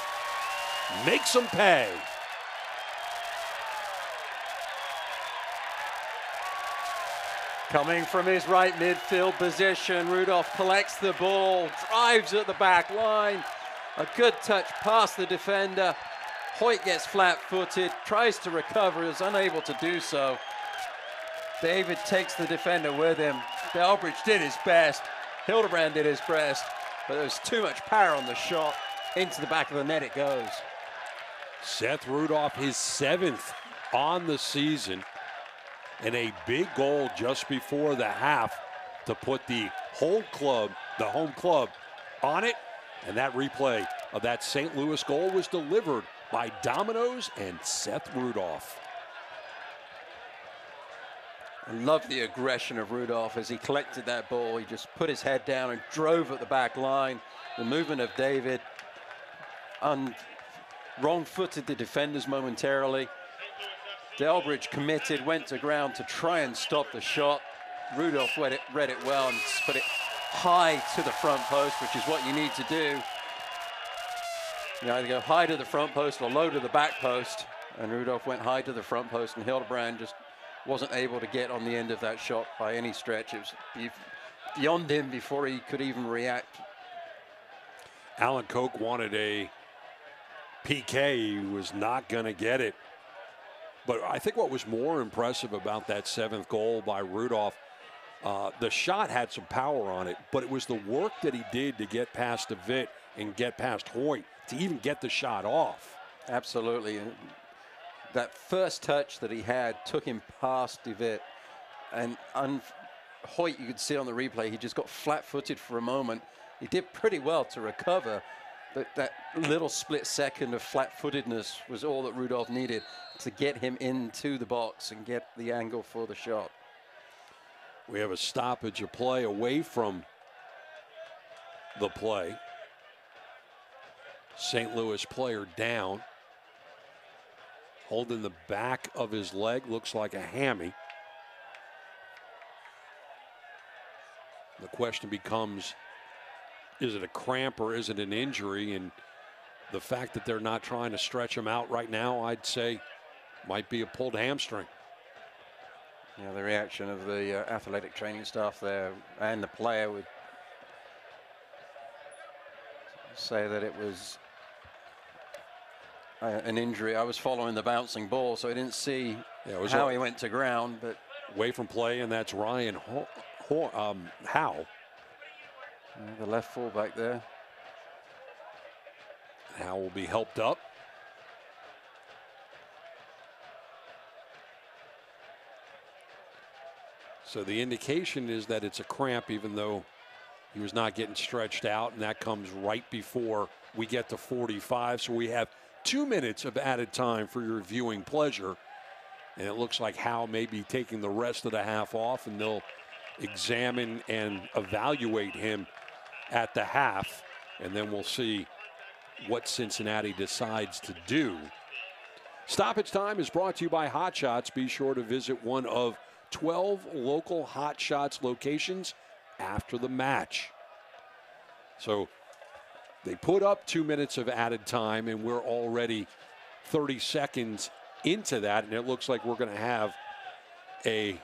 makes them pay. Coming from his right midfield position, Rudolph collects the ball, drives at the back line. A good touch past the defender. Hoyt gets flat-footed, tries to recover, is unable to do so. David takes the defender with him. Delbridge did his best. Hildebrand did his best, but there was too much power on the shot. Into the back of the net it goes. Seth Rudolph, his 7th on the season, and a big goal just before the half to put the home club on it. And that replay of that St. Louis goal was delivered by Domino's and Seth Rudolph. I love the aggression of Rudolph as he collected that ball. He just put his head down and drove at the back line. The movement of David wrong-footed the defenders momentarily. Delbridge committed, went to ground to try and stop the shot. Rudolph read it well and put it high to the front post, which is what you need to do. You either go high to the front post or low to the back post. And Rudolph went high to the front post, and Hildebrand just wasn't able to get on the end of that shot by any stretch. It was beyond him before he could even react. Alan Koch wanted a PK. He was not going to get it. But I think what was more impressive about that 7th goal by Rudolph, the shot had some power on it, but it was the work that he did to get past DeVitt and get past Hoyt to even get the shot off. Absolutely. That first touch that he had took him past DeVitt. And Hoyt, you could see on the replay, he just got flat-footed for a moment. He did pretty well to recover, but that little split second of flat-footedness was all that Rudolph needed to get him into the box and get the angle for the shot. We have a stoppage of play away from the play. St. Louis player down, holding the back of his leg, looks like a hammy. The question becomes, is it a cramp or is it an injury? And the fact that they're not trying to stretch him out right now, I'd say might be a pulled hamstring. Yeah, the reaction of the athletic training staff there and the player say that it was an injury. I was following the bouncing ball, so I didn't see how he went to ground. But away from play, and that's Ryan Howe. The left fullback there. Howe will be helped up. So the indication is that it's a cramp, even though he was not getting stretched out, and that comes right before we get to 45. So we have 2 minutes of added time for your viewing pleasure. And it looks like Howe may be taking the rest of the half off, and they'll examine and evaluate him at the half. And then we'll see what Cincinnati decides to do. Stoppage time is brought to you by Hot Shots. Be sure to visit one of 12 local Hot Shots locations after the match. So they put up 2 minutes of added time, and we're already 30 seconds into that, and it looks like we're going to have a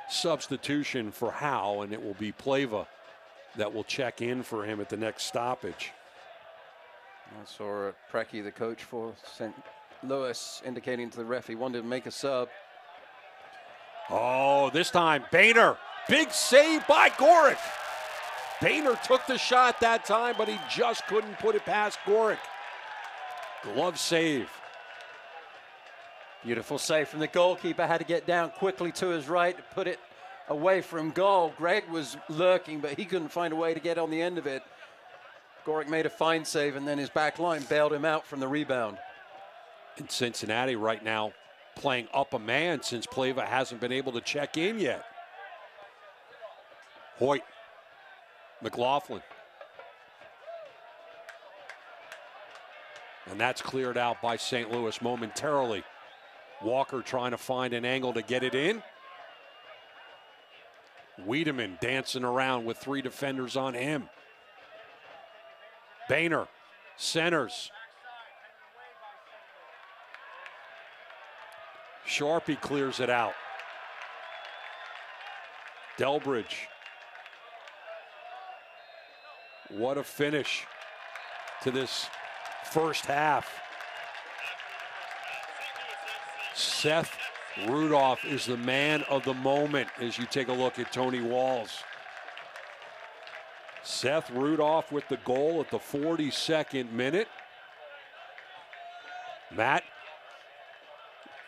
substitution for Howe, and it will be Pleva that will check in for him at the next stoppage. I saw Preki, the coach for St. Louis, indicating to the ref he wanted to make a sub. Oh, this time, Boehner. Big save by Gorick. Boehner took the shot that time, but he just couldn't put it past Gorick. Glove save. Beautiful save from the goalkeeper. Had to get down quickly to his right to put it away from goal. Greg was lurking, but he couldn't find a way to get on the end of it. Gorick made a fine save, and then his back line bailed him out from the rebound. In Cincinnati right now, playing up a man since Pleva hasn't been able to check in yet. Hoyt, McLaughlin. And that's cleared out by St. Louis momentarily. Walker trying to find an angle to get it in. Wiedemann dancing around with 3 defenders on him. Boehner centers. Sharpie clears it out. Delbridge. What a finish to this first half. Seth Rudolph is the man of the moment as you take a look at Tony Walls. Seth Rudolph with the goal at the 42nd minute. Matt,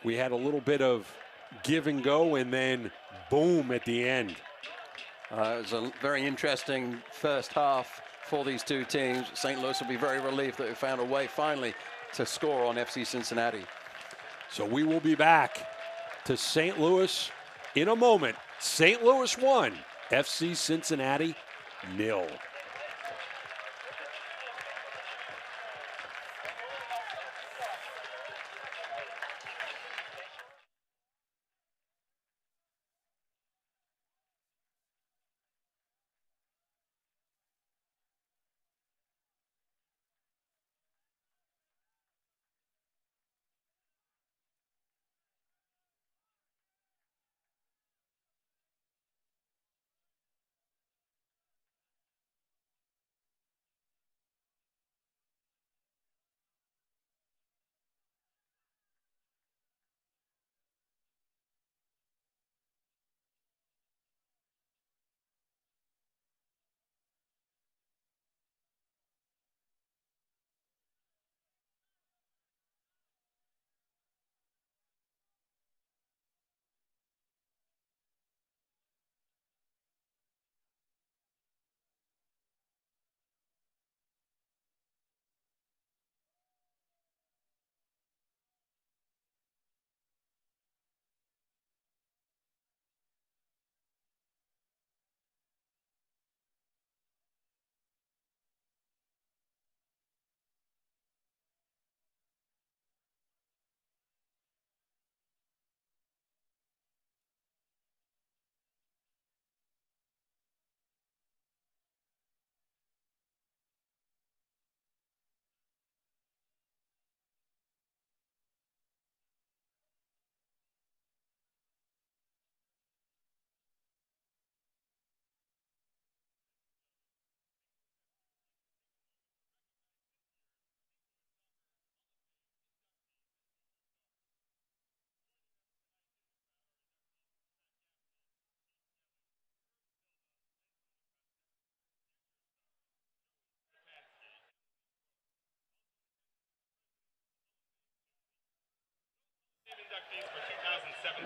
we had a little bit of give and go, and then boom at the end. It was a very interesting first half for these two teams. St. Louis will be very relieved that they found a way finally to score on FC Cincinnati. So we will be back to St. Louis in a moment. St. Louis 1, FC Cincinnati 0.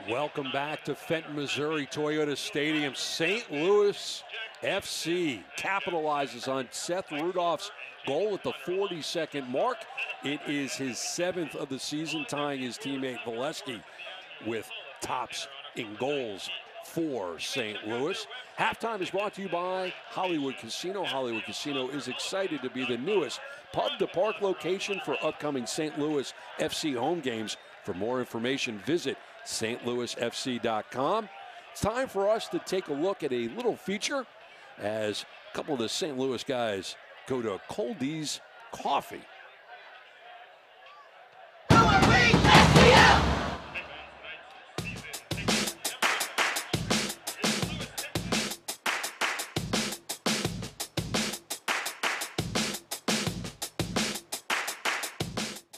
Welcome back to Fenton, Missouri, Toyota Stadium. St. Louis FC capitalizes on Seth Rudolph's goal at the 42nd mark. It is his 7th of the season, tying his teammate Molesky with tops in goals for St. Louis. Halftime is brought to you by Hollywood Casino. Hollywood Casino is excited to be the newest pub-to-park location for upcoming St. Louis FC home games. For more information, visit stlouisfc.com. It's time for us to take a look at a little feature as a couple of the St. Louis guys go to Coldie's Coffee.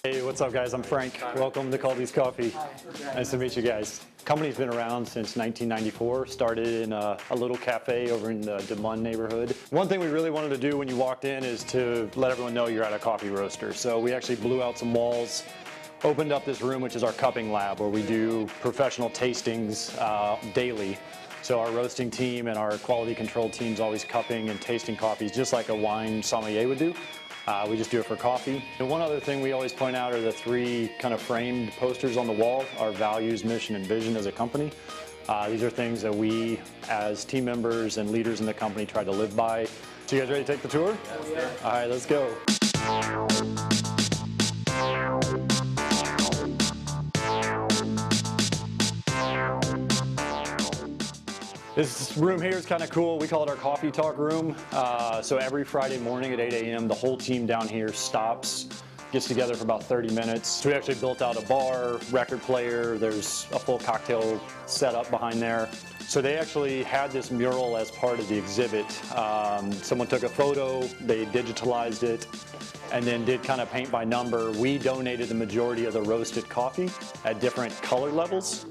Hey, what's up, guys? I'm Frank. Welcome to Coldie's Coffee. Nice to meet you guys. Company's been around since 1994. Started in a little cafe over in the Des Moines neighborhood. One thing we really wanted to do when you walked in is to let everyone know you're at a coffee roaster. So we actually blew out some walls, opened up this room, which is our cupping lab, where we do professional tastings daily. So our roasting team and our quality control team's always cupping and tasting coffees, just like a wine sommelier would do. We just do it for coffee. And one other thing we always point out are the 3 kind of framed posters on the wall, our values, mission, and vision as a company. These are things that we, as team members and leaders in the company, try to live by. So you guys ready to take the tour? Yeah. All right, let's go. This room here is kind of cool. We call it our coffee talk room. So every Friday morning at 8 a.m., the whole team down here stops, gets together for about 30 minutes. So we actually built out a bar, record player. There's a full cocktail setup behind there. So they actually had this mural as part of the exhibit. Someone took a photo, they digitalized it, and then did kind of paint by number. We donated the majority of the roasted coffee at different color levels.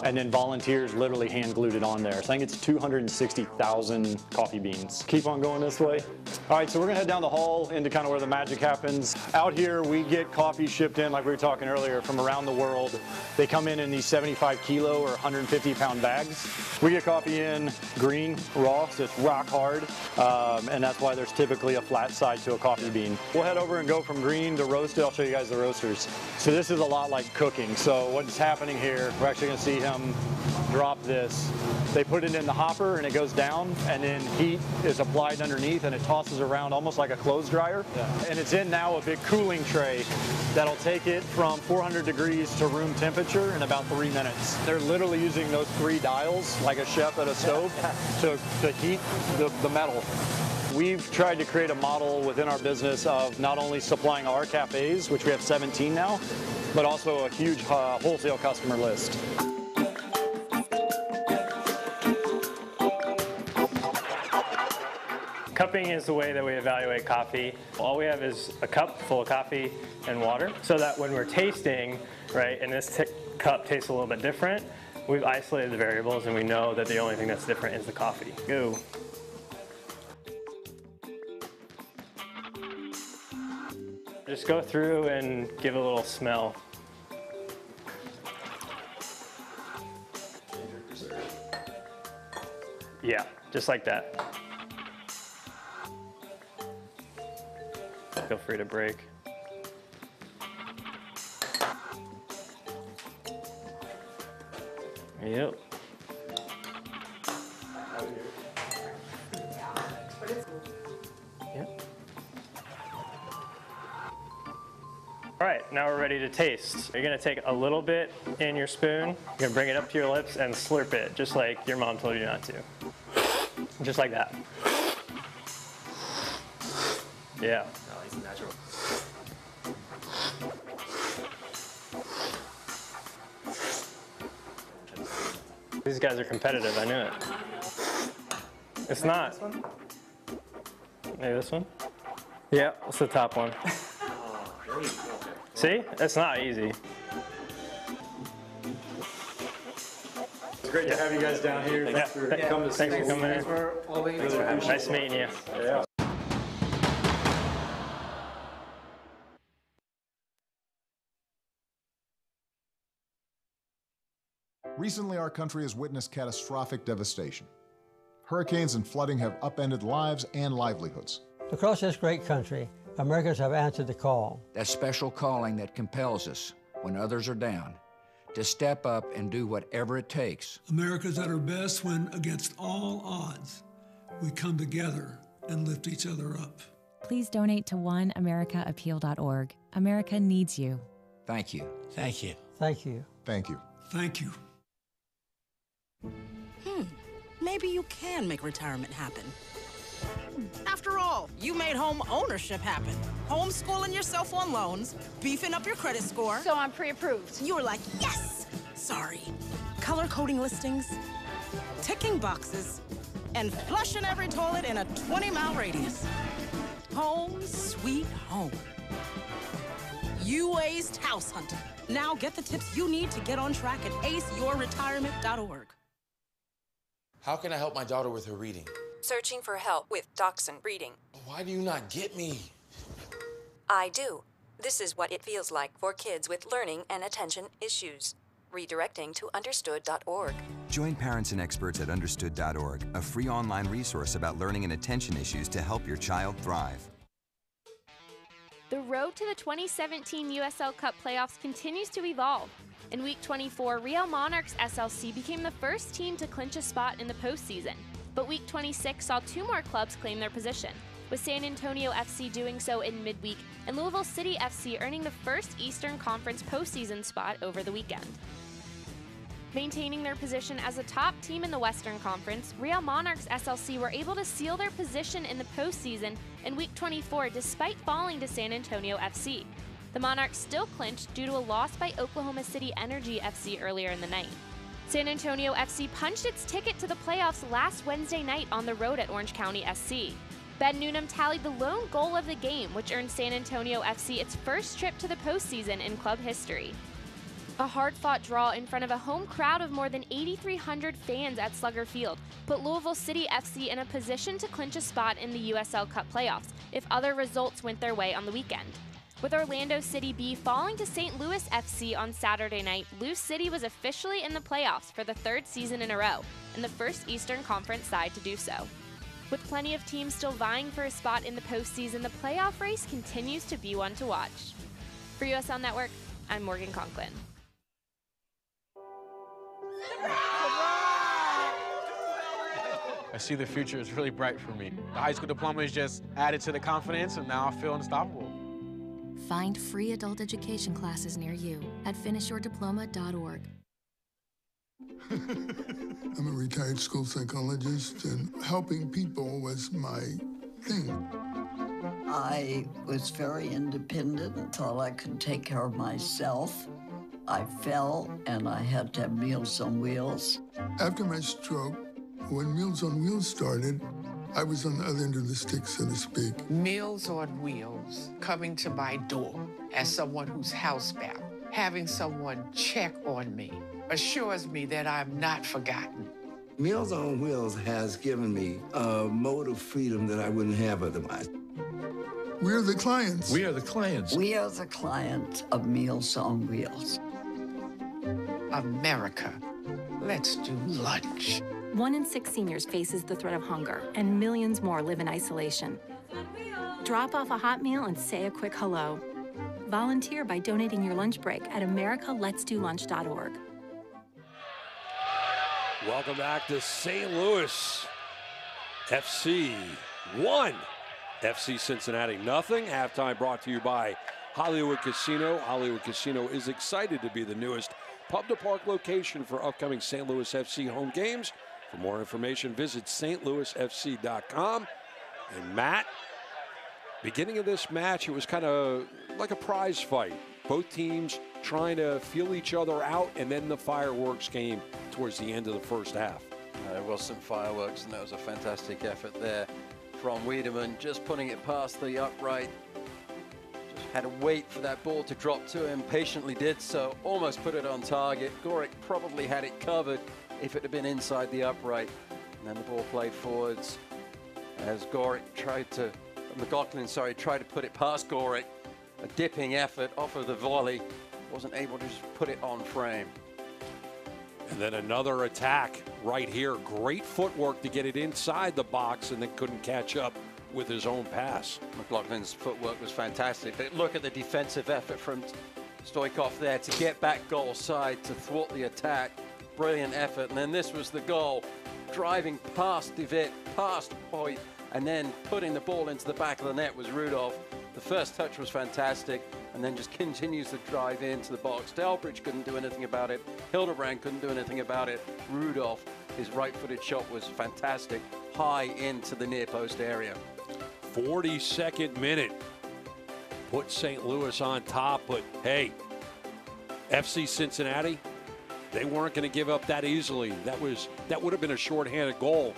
And then volunteers literally hand glued it on there. So I think it's 260,000 coffee beans. Keep on going this way. All right, so we're gonna head down the hall into kind of where the magic happens. Out here, we get coffee shipped in, like we were talking earlier, from around the world. They come in these 75 kilo or 150 pound bags. We get coffee in green, raw, so it's rock hard. And that's why there's typically a flat side to a coffee bean. We'll head over and go from green to roasted. I'll show you guys the roasters. So this is a lot like cooking. So what's happening here, we're actually gonna see him drop this. They put it in the hopper and it goes down, and then heat is applied underneath and it tosses around almost like a clothes dryer. Yeah. And it's in now a big cooling tray that'll take it from 400 degrees to room temperature in about 3 minutes. They're literally using those 3 dials like a chef at a stove to heat the metal. We've tried to create a model within our business of not only supplying our cafes, which we have 17 now, but also a huge wholesale customer list. Cupping is the way that we evaluate coffee. All we have is a cup full of coffee and water, so that when we're tasting, right, and this cup tastes a little bit different, we've isolated the variables and we know that the only thing that's different is the coffee. Go. Just go through and give a little smell. Yeah, just like that. Feel free to break. Yep. Yep. All right, now we're ready to taste. You're gonna take a little bit in your spoon, you're gonna bring it up to your lips and slurp it, just like your mom told you not to. Just like that. Yeah. Natural. These guys are competitive, I knew it. It's not. Maybe this one? Yeah, it's the top one. See? It's not easy. It's great to have you guys down here. Thanks for coming to see us. Thanks for coming in. Nice meeting you. Yeah. Recently, our country has witnessed catastrophic devastation. Hurricanes and flooding have upended lives and livelihoods. Across this great country, Americans have answered the call. That special calling that compels us, when others are down, to step up and do whatever it takes. America's at her best when, against all odds, we come together and lift each other up. Please donate to oneamericaappeal.org. America needs you. Thank you. Thank you. Thank you. Thank you. Thank you. Maybe you can make retirement happen. After all, you made home ownership happen. Homeschooling yourself on loans, beefing up your credit score. So I'm pre-approved. You were like, yes! Sorry. Color coding listings, ticking boxes, and flushing every toilet in a 20-mile radius. Home sweet home. You aced house hunting. Now get the tips you need to get on track at aceyourretirement.org. How can I help my daughter with her reading? Searching for help with Dachshund Reading. Why do you not get me? I do. This is what it feels like for kids with learning and attention issues. Redirecting to understood.org. Join parents and experts at understood.org, a free online resource about learning and attention issues to help your child thrive. The road to the 2017 USL Cup Playoffs continues to evolve. In Week 24, Real Monarchs SLC became the first team to clinch a spot in the postseason. But Week 26 saw two more clubs claim their position, with San Antonio FC doing so in midweek and Louisville City FC earning the first Eastern Conference postseason spot over the weekend. Maintaining their position as a top team in the Western Conference, Real Monarchs SLC were able to seal their position in the postseason in Week 24 despite falling to San Antonio FC. The Monarchs still clinched due to a loss by Oklahoma City Energy FC earlier in the night. San Antonio FC punched its ticket to the playoffs last Wednesday night on the road at Orange County SC. Ben Noonan tallied the lone goal of the game, which earned San Antonio FC its first trip to the postseason in club history. A hard-fought draw in front of a home crowd of more than 8,300 fans at Slugger Field put Louisville City FC in a position to clinch a spot in the USL Cup Playoffs if other results went their way on the weekend. With Orlando City B falling to St. Louis FC on Saturday night, Lou City was officially in the playoffs for the third season in a row, and the first Eastern Conference side to do so. With plenty of teams still vying for a spot in the postseason, the playoff race continues to be one to watch. For USL Network, I'm Morgan Conklin. I see the future is really bright for me. The high school diploma is just added to the confidence, and now I feel unstoppable. Find free adult education classes near you at finishyourdiploma.org. I'm a retired school psychologist, and helping people was my thing. I was very independent and thought I could take care of myself. I fell, and I had to have Meals on Wheels. After my stroke, when Meals on Wheels started, I was on the other end of the stick, so to speak. Meals on Wheels, coming to my door as someone who's housebound, having someone check on me, assures me that I'm not forgotten. Meals on Wheels has given me a mode of freedom that I wouldn't have otherwise. We're the clients. We are the clients. We are the clients of Meals on Wheels. America, let's do lunch. 1 in 6 seniors faces the threat of hunger, and millions more live in isolation. Drop off a hot meal and say a quick hello. Volunteer by donating your lunch break at americaletsdolunch.org. Welcome back to St. Louis. FC 1, FC Cincinnati nothing. Halftime brought to you by Hollywood Casino. Hollywood Casino is excited to be the newest pub-to-park location for upcoming St. Louis FC home games. For more information, visit stlouisfc.com. And Matt, beginning of this match, it was kind of like a prize fight. Both teams trying to feel each other out, and then the fireworks came towards the end of the first half. There was some fireworks, and that was a fantastic effort there from Wiedemann, just putting it past the upright. Just had to wait for that ball to drop to him, patiently did so, almost put it on target. Gorick probably had it covered if it had been inside the upright. And then the ball played forwards as McLaughlin tried to put it past Gorick. A dipping effort off of the volley. Wasn't able to just put it on frame. And then another attack right here. Great footwork to get it inside the box, and then couldn't catch up with his own pass. McLaughlin's footwork was fantastic. But look at the defensive effort from Stoikov there to get back goal side to thwart the attack. Brilliant effort. And then this was the goal. Driving past Devitt, past Hoyt, and then putting the ball into the back of the net was Rudolph. The first touch was fantastic, and then just continues to drive into the box. Delbridge couldn't do anything about it. Hildebrand couldn't do anything about it. Rudolph, his right-footed shot was fantastic, high into the near post area. 42nd minute. Put St. Louis on top, but hey, FC Cincinnati, they weren't going to give up that easily. That would have been a shorthanded goal.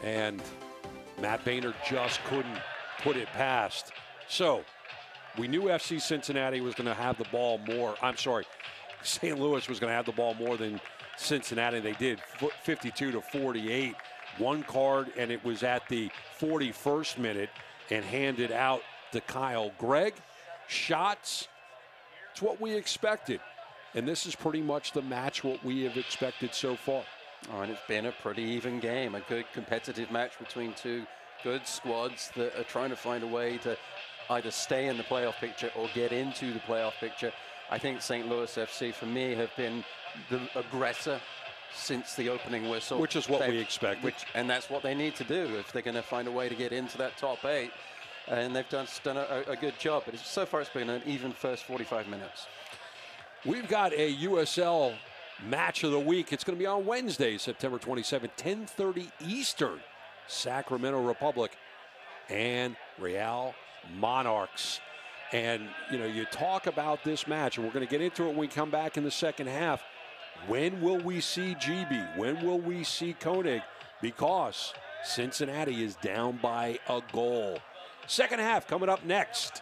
And Matt Boehner just couldn't put it past. So we knew FC Cincinnati was going to have the ball more. I'm sorry, St. Louis was going to have the ball more than Cincinnati. They did, 52-48. One card, and it was at the 41st minute, and handed out to Kyle Gregg. Shots, it's what we expected. And this is pretty much the match what we have expected so far. Oh, and it's been a pretty even game, a good competitive match between two good squads that are trying to find a way to either stay in the playoff picture or get into the playoff picture. I think St. Louis FC, for me, have been the aggressor since the opening whistle. Which is what we expected. And that's what they need to do if they're going to find a way to get into that top 8. And they've done a good job. But so far it's been an even first 45 minutes. We've got a USL match of the week. It's going to be on Wednesday, September 27th, 10:30 Eastern. Sacramento Republic and Real Monarchs. And, you know, you talk about this match, and we're going to get into it when we come back in the second half. When will we see GB? When will we see Koenig? Because Cincinnati is down by a goal. Second half coming up next.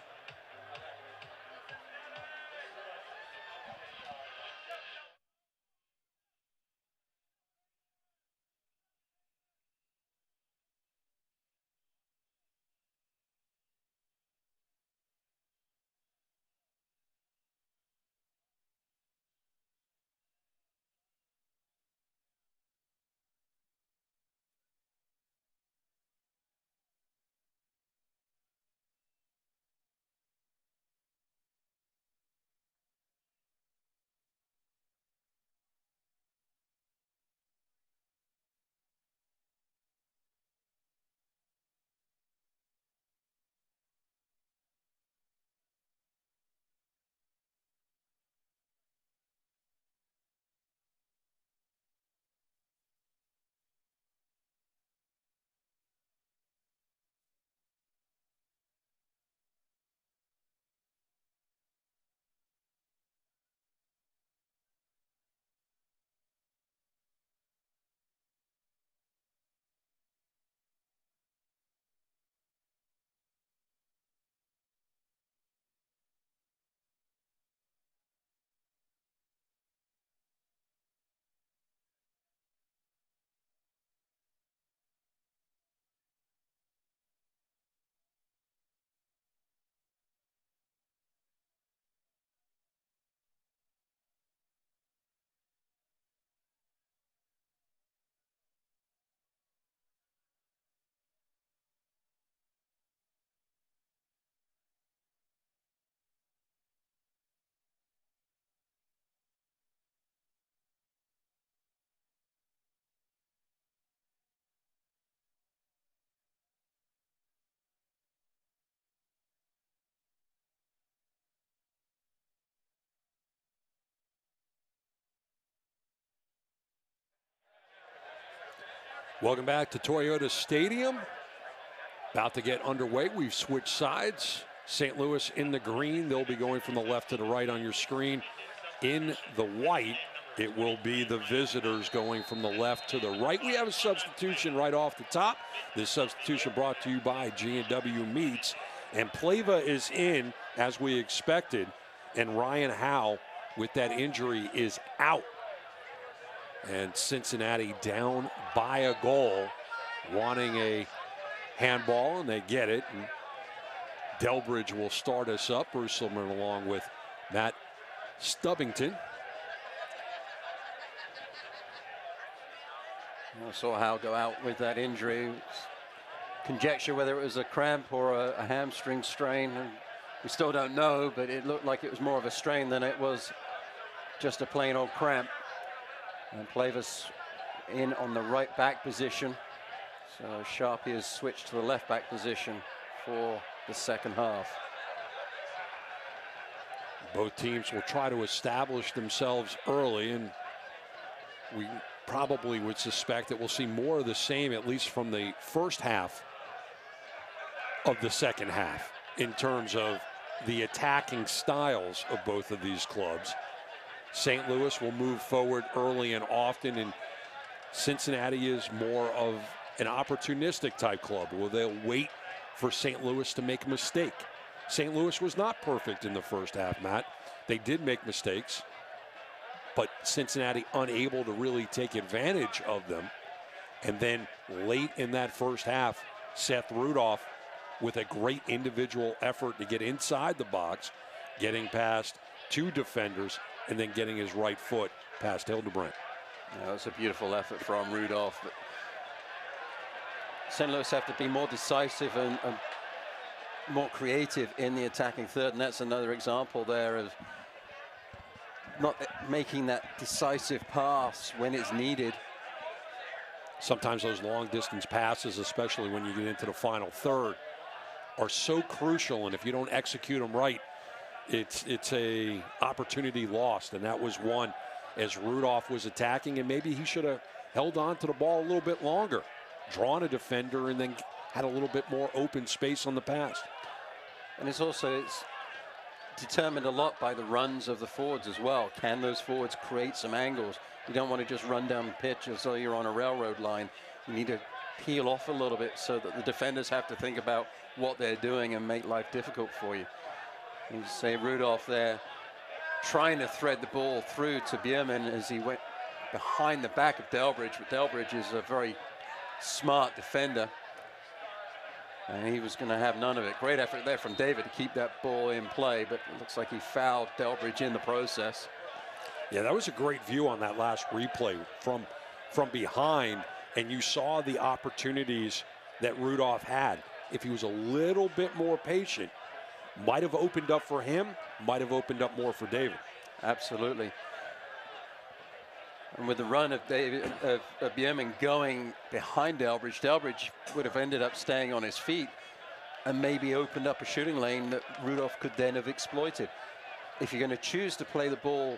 Welcome back to Toyota Stadium. About to get underway. We've switched sides. St. Louis in the green. They'll be going from the left to the right on your screen. In the white, it will be the visitors going from the left to the right. We have a substitution right off the top. This substitution brought to you by G&W Meats. And Pleva is in, as we expected. And Ryan Howe, with that injury, is out. And Cincinnati down by a goal, wanting a handball, and they get it. And Delbridge will start us up. Bruce Silverman along with Matt Stubbington. I saw Hal go out with that injury. Conjecture whether it was a cramp or a hamstring strain. And we still don't know, but it looked like it was more of a strain than it was just a plain old cramp. And Plavas in on the right back position. So Sharpie has switched to the left back position for the second half. Both teams will try to establish themselves early, and we probably would suspect that we'll see more of the same, at least from the first half of the second half, in terms of the attacking styles of both of these clubs. St. Louis will move forward early and often, and Cincinnati is more of an opportunistic type club where they'll wait for St. Louis to make a mistake. St. Louis was not perfect in the first half, Matt. They did make mistakes, but Cincinnati unable to really take advantage of them. And then late in that first half, Seth Rudolph with a great individual effort to get inside the box, getting past two defenders, and then getting his right foot past Hildebrandt. Yeah, that's a beautiful effort from Rudolph. But St. Louis have to be more decisive and more creative in the attacking third, and that's another example there of not making that decisive pass when it's needed. Sometimes those long distance passes, especially when you get into the final third, are so crucial, and if you don't execute them right, it's a opportunity lost, and that was one as Rudolph was attacking, and maybe he should have held on to the ball a little bit longer, drawn a defender, and then had a little bit more open space on the pass. And it's determined a lot by the runs of the forwards as well. Can those forwards create some angles? You don't want to just run down the pitch as though you're on a railroad line. You need to peel off a little bit so that the defenders have to think about what they're doing and make life difficult for you. You say Rudolph there trying to thread the ball through to Bierman as he went behind the back of Delbridge, but Delbridge is a very smart defender, and he was going to have none of it. Great effort there from David to keep that ball in play, but it looks like he fouled Delbridge in the process. Yeah, that was a great view on that last replay from behind, and you saw the opportunities that Rudolph had. If he was a little bit more patient, might have opened up for him, might have opened up more for David. Absolutely. And with the run of Bierman going behind Delbridge, Delbridge would have ended up staying on his feet and maybe opened up a shooting lane that Rudolph could then have exploited. If you're going to choose to play the ball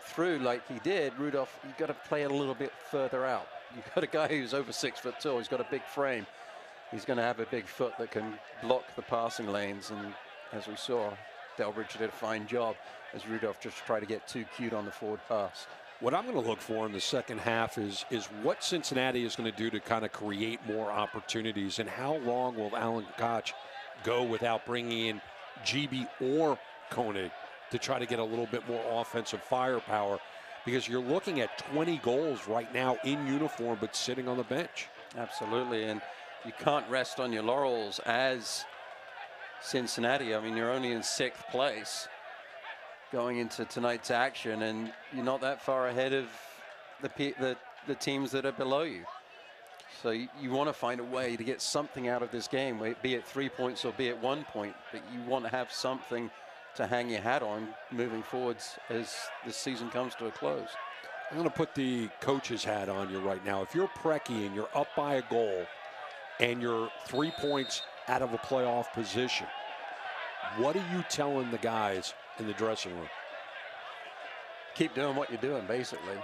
through like he did, Rudolph, you've got to play it a little bit further out. You've got a guy who's over 6 foot tall, he's got a big frame. He's going to have a big foot that can block the passing lanes, and as we saw, Delbridge did a fine job as Rudolph just tried to get too cute on the forward pass. What I'm going to look for in the second half is what Cincinnati is going to do to kind of create more opportunities, and how long will Alan Koch go without bringing in GB or Koenig to try to get a little bit more offensive firepower, because you're looking at 20 goals right now in uniform but sitting on the bench. Absolutely, and you can't rest on your laurels as Cincinnati. I mean, you're only in 6th place going into tonight's action, and you're not that far ahead of the teams that are below you. So you want to find a way to get something out of this game, be it 3 points or be it 1 point, but you want to have something to hang your hat on moving forwards as the season comes to a close. I'm going to put the coach's hat on you right now. If you're Preki and you're up by a goal and you're 3 points out of a playoff position, what are you telling the guys in the dressing room? Keep doing what you're doing, basically.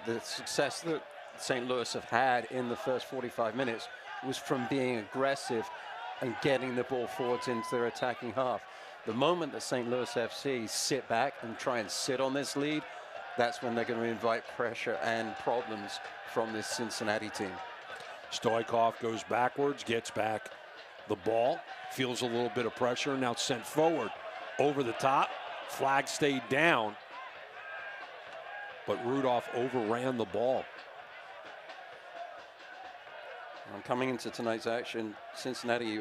The success that St. Louis have had in the first 45 minutes was from being aggressive and getting the ball forwards into their attacking half. The moment that St. Louis FC sit back and try and sit on this lead, that's when they're going to invite pressure and problems from this Cincinnati team. Stoichkov goes backwards, gets back the ball, feels a little bit of pressure, now sent forward over the top. Flag stayed down, but Rudolph overran the ball. And coming into tonight's action, Cincinnati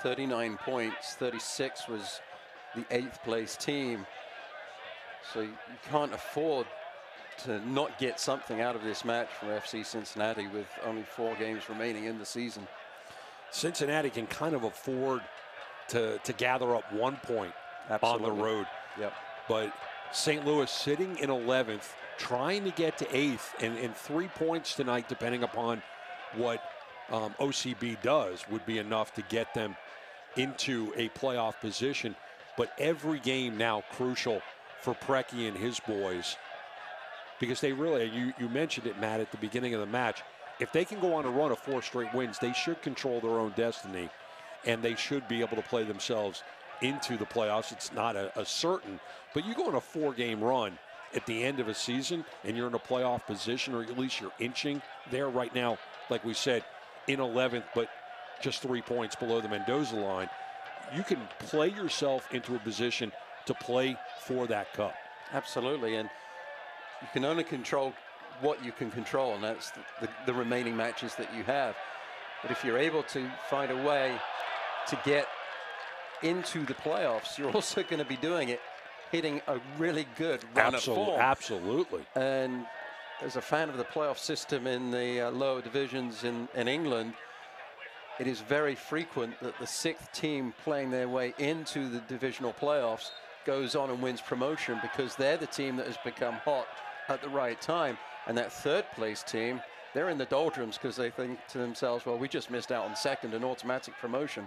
39 points, 36 was the 8th place team. So you can't afford to not get something out of this match from FC Cincinnati with only 4 games remaining in the season. Cincinnati can kind of afford to gather up 1 point on the road. Yep. But St. Louis sitting in 11th, trying to get to 8th, and 3 points tonight, depending upon what OCB does, would be enough to get them into a playoff position. But every game now crucial for Preki and his boys, because they really, you mentioned it, Matt, at the beginning of the match. If they can go on a run of 4 straight wins, they should control their own destiny, and they should be able to play themselves into the playoffs. It's not a certain, but you go on a 4-game run at the end of a season, and you're in a playoff position, or at least you're inching there right now, like we said, in 11th, but just 3 points below the Mendoza line. You can play yourself into a position to play for that cup. Absolutely, and you can only control what you can control, and that's the remaining matches that you have. But if you're able to find a way to get into the playoffs, you're also going to be doing it hitting a really good run of form. Absolutely. And as a fan of the playoff system in the lower divisions in England, it is very frequent that the 6th team playing their way into the divisional playoffs goes on and wins promotion, because they're the team that has become hot at the right time. And that 3rd place team, they're in the doldrums because they think to themselves, well, we just missed out on 2nd and automatic promotion.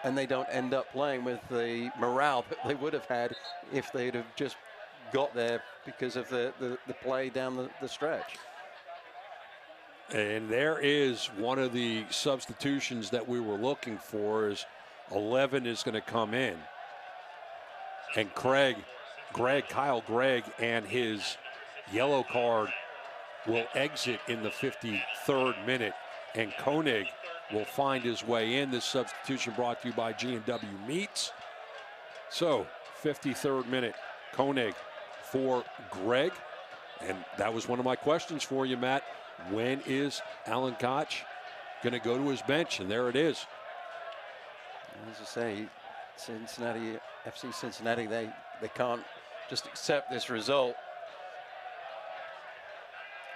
And they don't end up playing with the morale that they would have had if they'd have just got there because of the play down the stretch. And there is one of the substitutions that we were looking for. Is 11 is going to come in. And Kyle Gregg and his yellow card will exit in the 53rd minute, and Koenig will find his way in. This substitution brought to you by G&W Meats. So 53rd minute, Koenig for Gregg. And that was one of my questions for you, Matt. When is Alan Koch going to go to his bench? And there it is. As I say, Cincinnati, FC Cincinnati, they can't just accept this result.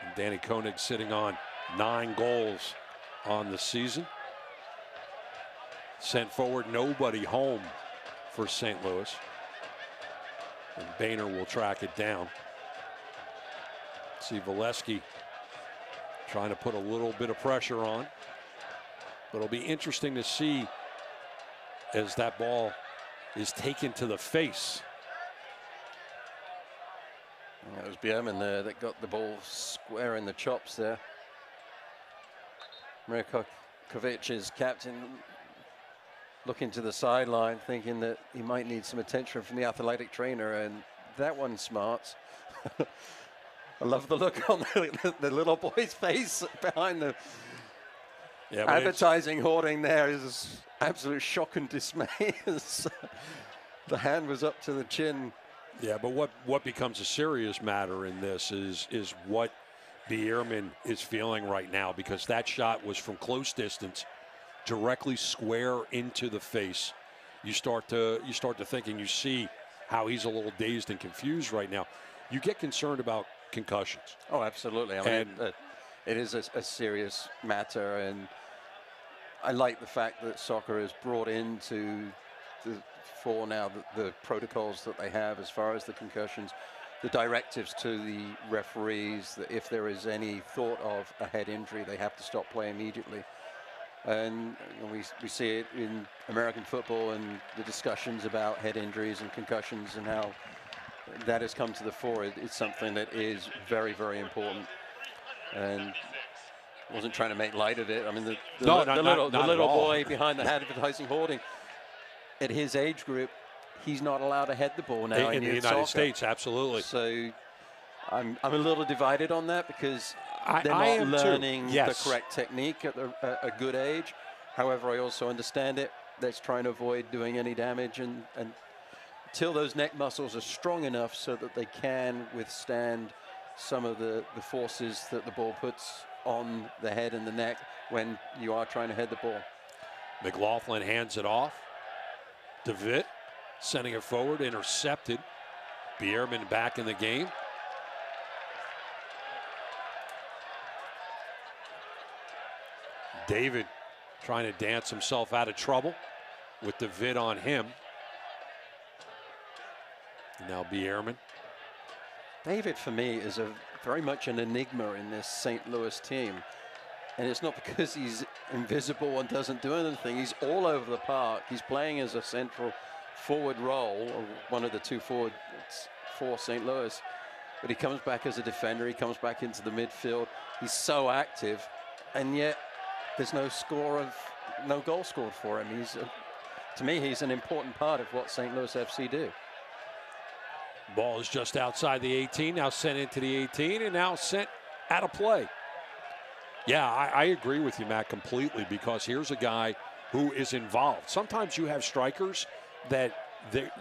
And Danny Koenig sitting on 9 goals on the season. Sent forward nobody home for St. Louis. And Boehner will track it down. See Molesky trying to put a little bit of pressure on. But it'll be interesting to see as that ball is taken to the face. That was Bierman there that got the ball square in the chops there. Mirkovic's captain looking to the sideline, thinking that he might need some attention from the athletic trainer, and that one smarts. I love the look on the little boy's face behind the advertising hoarding there. Is absolute shock and dismay as the hand was up to the chin. Yeah, but what becomes a serious matter in this is what Bierman is feeling right now, because that shot was from close distance, directly square into the face. You start to think, and you see how he's a little dazed and confused right now. You get concerned about concussions. Oh, absolutely. I mean, it is a serious matter, and I like the fact that soccer has brought into the fore now the protocols that they have as far as the concussions, the directives to the referees that if there is any thought of a head injury, they have to stop play immediately. And we see it in American football and the discussions about head injuries and concussions and how that has come to the fore. It's something that is very, very important. And I wasn't trying to make light of it. I mean, the little boy behind the advertising hoarding, at his age group, he's not allowed to head the ball now in the United States. Absolutely. So I'm a little divided on that, because they're not learning the correct technique at a good age. However, I also understand it. That's trying to avoid doing any damage, and until those neck muscles are strong enough so that they can withstand some of the forces that the ball puts on the head and the neck when you are trying to head the ball. McLaughlin hands it off. DeVitt sending it forward, intercepted. Bierman back in the game. David trying to dance himself out of trouble with the vid on him. And now Bierman. David, for me, is very much an enigma in this St. Louis team. And it's not because he's invisible and doesn't do anything. He's all over the park. He's playing as a central forward role, or one of the two forwards for St. Louis. But he comes back as a defender. He comes back into the midfield. He's so active, and yet there's no goal scored for him. To me, he's an important part of what St. Louis FC do. Ball is just outside the 18, now sent into the 18, and now sent out of play. Yeah, I agree with you, Matt, completely, because here's a guy who is involved. Sometimes you have strikers that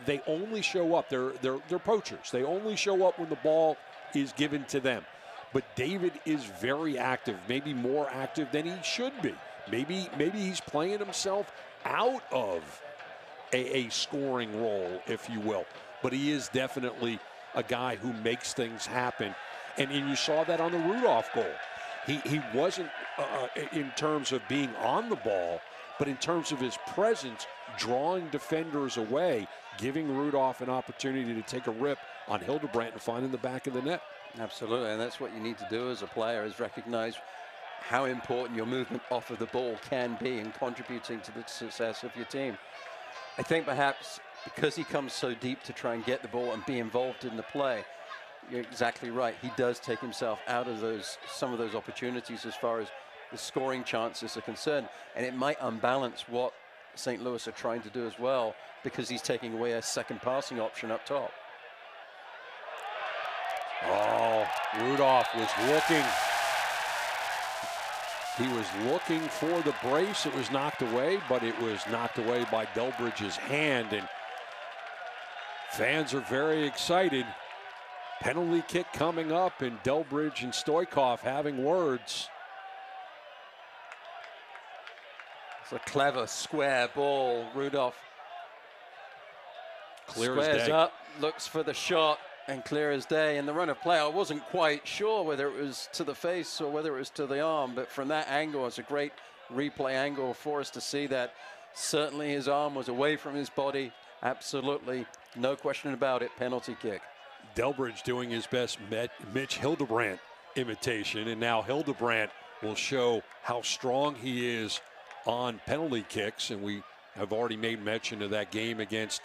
they only show up. They're poachers. They only show up when the ball is given to them. But David is very active, maybe more active than he should be. Maybe he's playing himself out of a scoring role, if you will. But he is definitely a guy who makes things happen. And you saw that on the Rudolph goal. He wasn't in terms of being on the ball, but in terms of his presence, drawing defenders away, giving Rudolph an opportunity to take a rip on Hildebrandt and find in the back of the net. Absolutely, and that's what you need to do as a player, is recognize how important your movement off of the ball can be in contributing to the success of your team. I think perhaps because he comes so deep to try and get the ball and be involved in the play, you're exactly right. He does take himself out of some of those opportunities as far as the scoring chances are concerned. And it might unbalance what St. Louis are trying to do as well, because he's taking away a second passing option up top. Oh, Rudolph was looking. He was looking for the brace. It was knocked away, but it was knocked away by Delbridge's hand. And fans are very excited. Penalty kick coming up, and Delbridge and Stoikov having words. It's a clever square ball. Rudolph squares up, looks for the shot, and clear as day. In the run of play, I wasn't quite sure whether it was to the face or whether it was to the arm, but from that angle, it's a great replay angle for us to see that. Certainly his arm was away from his body. Absolutely, no question about it, penalty kick. Delbridge doing his best Mitch Hildebrandt imitation, and now Hildebrandt will show how strong he is on penalty kicks, and we have already made mention of that game against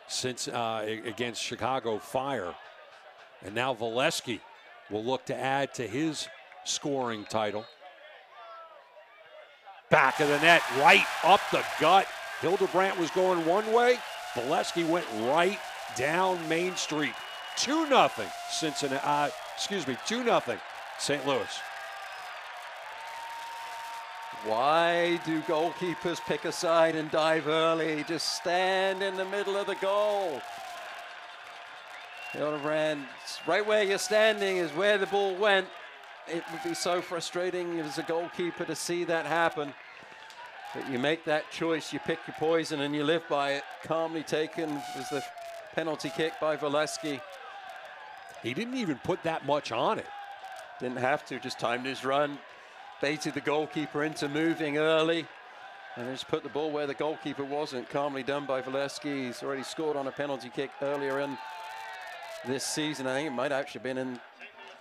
Chicago Fire. And now Molesky will look to add to his scoring title. Back of the net, right up the gut. Hildebrandt was going one way. Molesky went right down Main Street. 2-0 Cincinnati. 2-0 St. Louis. Why do goalkeepers pick a side and dive early? Just stand in the middle of the goal. Hildebrandt, right where you're standing is where the ball went. It would be so frustrating as a goalkeeper to see that happen. But you make that choice, you pick your poison and you live by it. Calmly taken was the penalty kick by Molesky. He didn't even put that much on it. Didn't have to, just timed his run. Baited the goalkeeper into moving early, and just put the ball where the goalkeeper wasn't. Calmly done by Molesky. He's already scored on a penalty kick earlier in this season. I think it might have actually been in,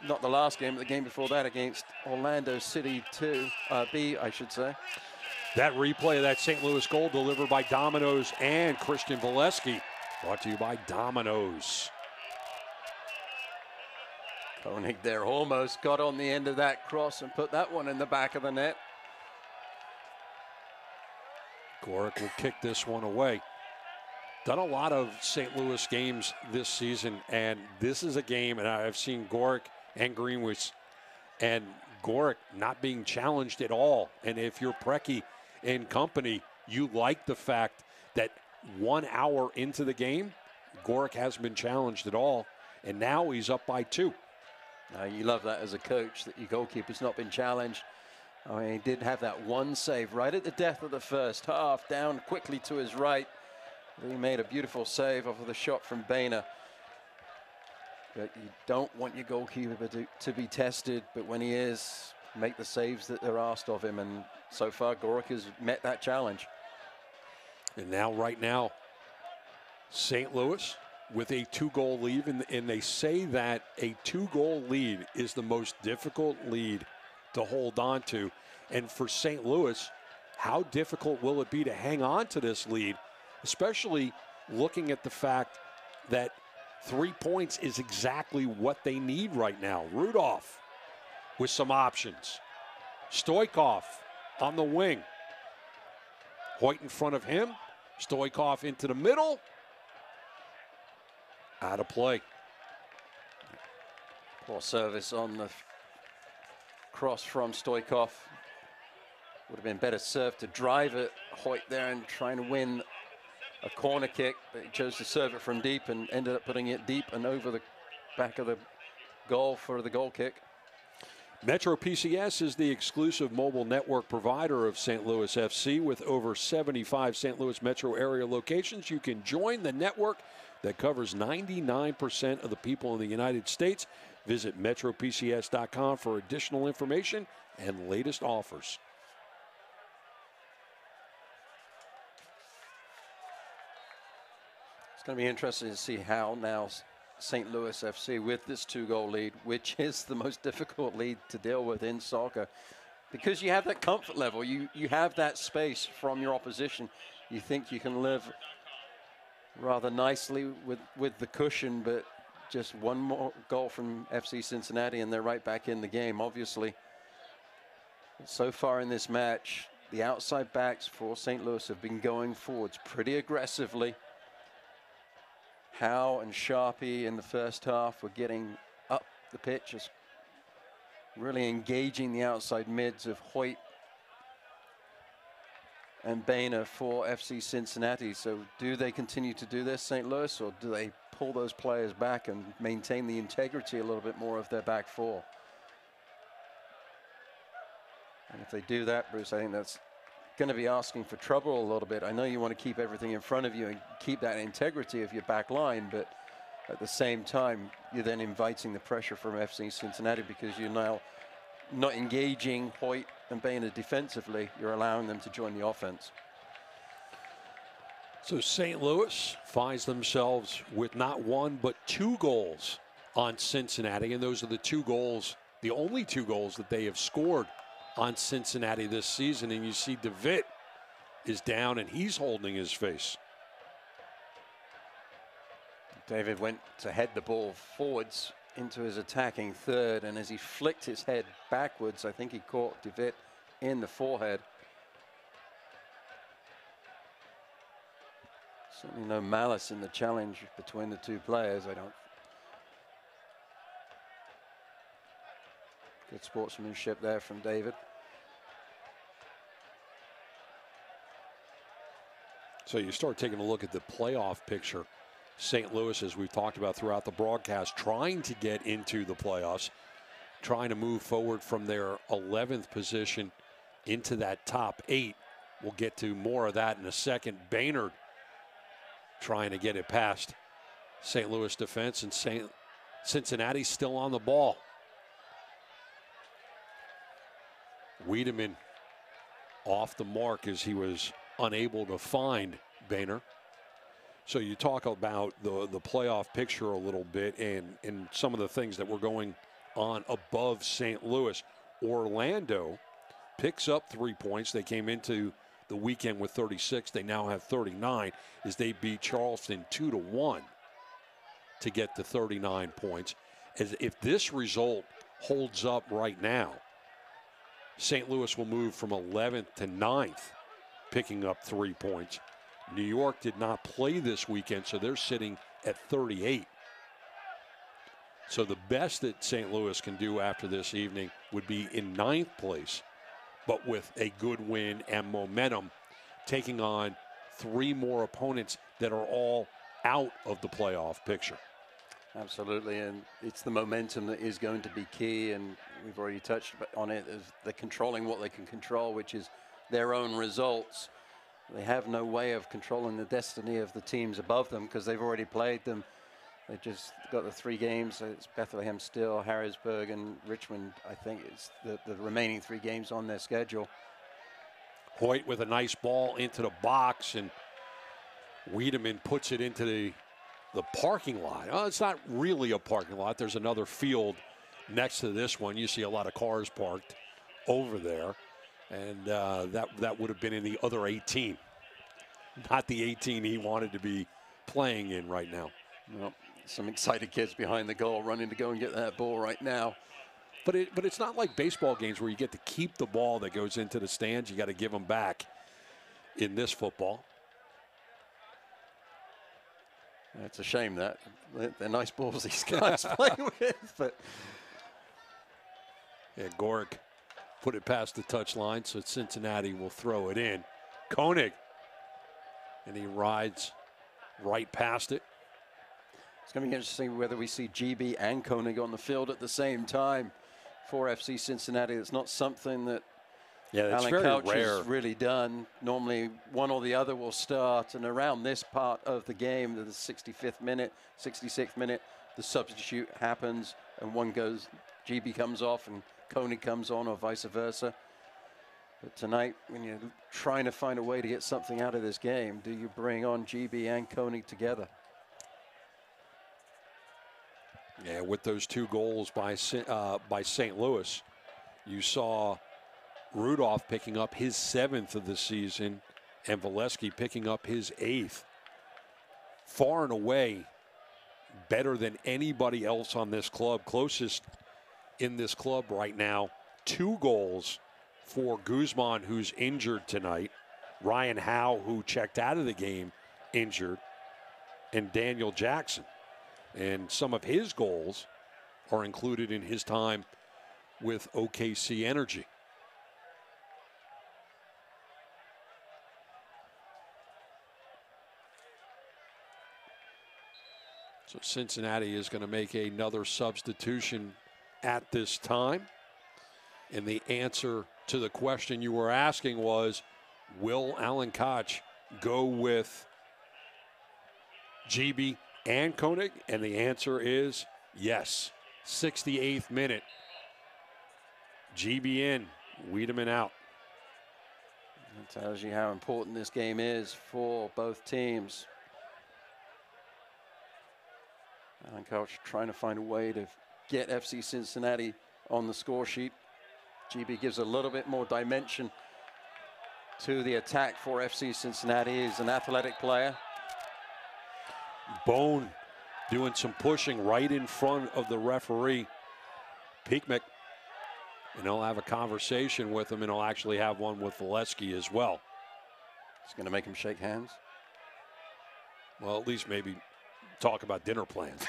not the last game, but the game before that against Orlando City B, I should say. That replay of that St. Louis goal delivered by Domino's and Christian Molesky. Brought to you by Domino's. Koenig there almost got on the end of that cross and put that one in the back of the net. Gorick will kick this one away. Done a lot of St. Louis games this season, and this is a game, and I've seen Gorick and Greenwich, and Gorick not being challenged at all. And if you're Preki and company, you like the fact that 1 hour into the game, Gorick hasn't been challenged at all, and now he's up by 2. You love that as a coach, that your goalkeeper's not been challenged. I mean, he did have that one save right at the death of the first half, down quickly to his right. He made a beautiful save off of the shot from Boehner. But you don't want your goalkeeper to be tested, but when he is, make the saves that they're asked of him. And so far, Gorick has met that challenge. And now, right now, St. Louis with a 2-goal lead, and they say that a 2-goal lead is the most difficult lead to hold on to. And for St. Louis, how difficult will it be to hang on to this lead, especially looking at the fact that 3 points is exactly what they need right now. Rudolph with some options. Stoikov on the wing. Hoyt in front of him. Stoikov into the middle. Out of play. Poor service on the cross from Stoikov. Would have been better served to drive it. Hoyt there and trying to win a corner kick, but he chose to serve it from deep and ended up putting it deep and over the back of the goal for the goal kick. Metro PCS is the exclusive mobile network provider of St. Louis FC. With over 75 St. Louis metro area locations, you can join the network that covers 99% of the people in the United States. Visit metropcs.com for additional information and latest offers. It's going to be interesting to see how now St. Louis FC, with this 2-goal lead, which is the most difficult lead to deal with in soccer, because you have that comfort level, you have that space from your opposition. You think you can live rather nicely with the cushion, but just one more goal from FC Cincinnati and they're right back in the game, obviously. So far in this match, the outside backs for St. Louis have been going forwards pretty aggressively. Howe and Sharpie in the first half were getting up the pitch, just really engaging the outside mids of Hoyt and Boehner for FC Cincinnati. So do they continue to do this, St. Louis, or do they pull those players back and maintain the integrity a little bit more of their back four? And if they do that, Bruce, I think that's going to be asking for trouble a little bit. I know you want to keep everything in front of you and keep that integrity of your back line, but at the same time, you're then inviting the pressure from FC Cincinnati because you're now not engaging Hoyt and Boehner defensively. You're allowing them to join the offense. So St. Louis finds themselves with not one but 2 goals on Cincinnati, and those are the 2 goals, the only 2 goals that they have scored on Cincinnati this season. And you see DeVitt is down and he's holding his face. David went to head the ball forwards into his attacking third, and as he flicked his head backwards, I think he caught DeVitt in the forehead. Certainly no malice in the challenge between the 2 players, I don't. Good sportsmanship there from David. So you start taking a look at the playoff picture. St. Louis, as we've talked about throughout the broadcast, trying to get into the playoffs, trying to move forward from their 11th position into that top 8. We'll get to more of that in a second. Boehner trying to get it past St. Louis defense, and Cincinnati still on the ball. Wiedemann off the mark as he was unable to find Boehner. So you talk about the playoff picture a little bit and some of the things that were going on above St. Louis. Orlando picks up 3 points. They came into the weekend with 36. They now have 39 as they beat Charleston 2-1 to get to 39 points. As if this result holds up right now, St. Louis will move from 11th to 9th, picking up 3 points. New York did not play this weekend, so they're sitting at 38. So the best that St. Louis can do after this evening would be in 9th place, but with a good win and momentum, taking on 3 more opponents that are all out of the playoff picture. Absolutely, and it's the momentum that is going to be key, and we've already touched on it, as they're controlling what they can control, which is their own results. They have no way of controlling the destiny of the teams above them because they've already played them They just got the 3 games. It's Bethlehem still, Harrisburg, and Richmond. I think it's the remaining 3 games on their schedule. Hoyt with a nice ball into the box, and Wiedemann puts it into the parking lot. Oh, it's not really a parking lot. There's another field next to this one. You see a lot of cars parked over there, and that would have been in the other 18, not the 18 he wanted to be playing in right now. Well, some excited kids behind the goal running to go and get that ball right now. But it's not like baseball games where you get to keep the ball that goes into the stands. You got to give them back in this football. It's a shame that they're nice balls these guys play with. But yeah, Gorick put it past the touch line, so Cincinnati will throw it in. Koenig, and he rides right past it. It's going to be interesting whether we see GB and Koenig on the field at the same time for FC Cincinnati. It's not something that Alan Couch has really done. Normally, one or the other will start, and around this part of the game, the 65th minute, 66th minute, the substitute happens, and one goes, GB comes off, and Koenig comes on, or vice versa. But tonight, when you're trying to find a way to get something out of this game, do you bring on GB and Koenig together? Yeah, with those 2 goals by St. Louis, you saw Rudolph picking up his 7th of the season and Molesky picking up his 8th. Far and away better than anybody else on this club. Closest in this club right now. 2 goals for Guzman, who's injured tonight. Ryan Howe, who checked out of the game, injured. And Daniel Jackson. And some of his goals are included in his time with OKC Energy. So Cincinnati is going to make another substitution at this time. And the answer to the question you were asking was, will Alan Koch go with GB and Koenig? And the answer is yes. 68th minute. GB in, Wiedemann out. That tells you how important this game is for both teams. Alan Couch trying to find a way to get FC Cincinnati on the score sheet. GB gives a little bit more dimension to the attack for FC Cincinnati. He's an athletic player. Bone doing some pushing right in front of the referee, Peekmick. And he'll have a conversation with him, and he'll actually have one with Molesky as well. He's going to make him shake hands? Well, at least maybe talk about dinner plans.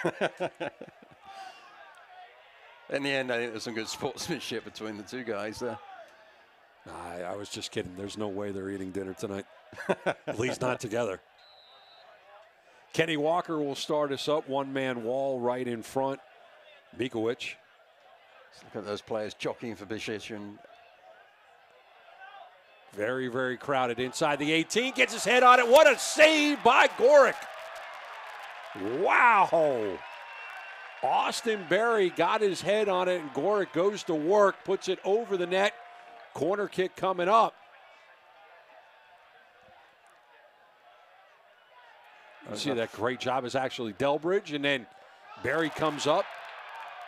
In the end, I think there's some good sportsmanship between the 2 guys there. I was just kidding. There's no way they're eating dinner tonight. At least not together. Kenny Walker will start us up. 1-man wall right in front. Mikowicz. Look at those players jockeying for position. Very, very crowded inside the 18. Gets his head on it. What a save by Gorick. Wow. Austin Berry got his head on it, and Gorick goes to work, puts it over the net. Corner kick coming up. You see that great job is actually Delbridge, and then Berry comes up.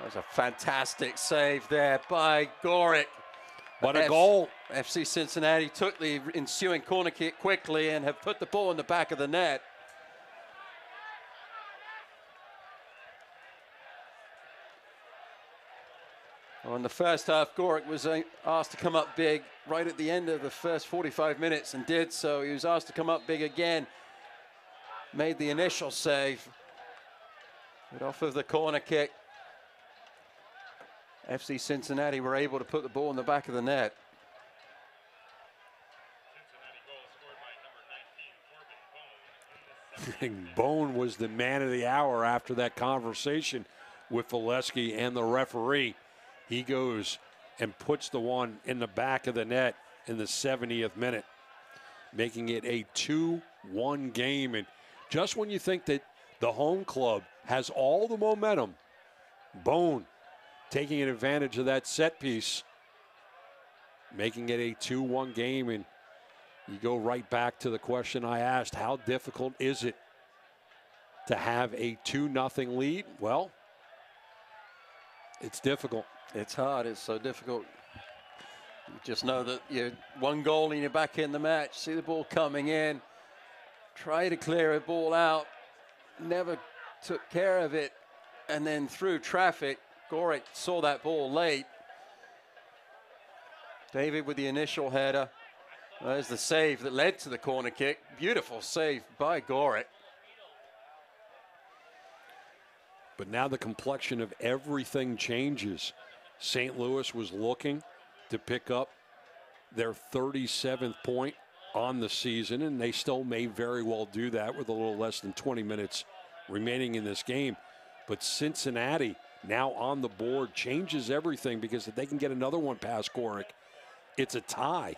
That was a fantastic save there by Gorick. But a goal. FC Cincinnati took the ensuing corner kick quickly and have put the ball in the back of the net. Well, in the first half, Gorick was asked to come up big right at the end of the first 45 minutes and did so. He was asked to come up big again. Made the initial save. But off of the corner kick, FC Cincinnati were able to put the ball in the back of the net. Bone was the man of the hour after that conversation with Molesky and the referee. He goes and puts the one in the back of the net in the 70th minute, making it a 2-1 game. And just when you think that The home club has all the momentum. Bone taking advantage of that set piece, making it a 2-1 game. And you go right back to the question I asked, how difficult is it to have a 2-0 lead? Well, it's difficult. It's hard. It's so difficult. You just know that you're 1 goal and you're back in the match. See the ball coming in. Try to clear a ball out. Never took care of it. And then through traffic, Gorick saw that ball late. David with the initial header. There's the save that led to the corner kick. Beautiful save by Gorick. But now the complexion of everything changes. St. Louis was looking to pick up their 37th point on the season, and they still may very well do that with a little less than 20 minutes remaining in this game. But Cincinnati now on the board changes everything, because if they can get another one past Gorick, it's a tie.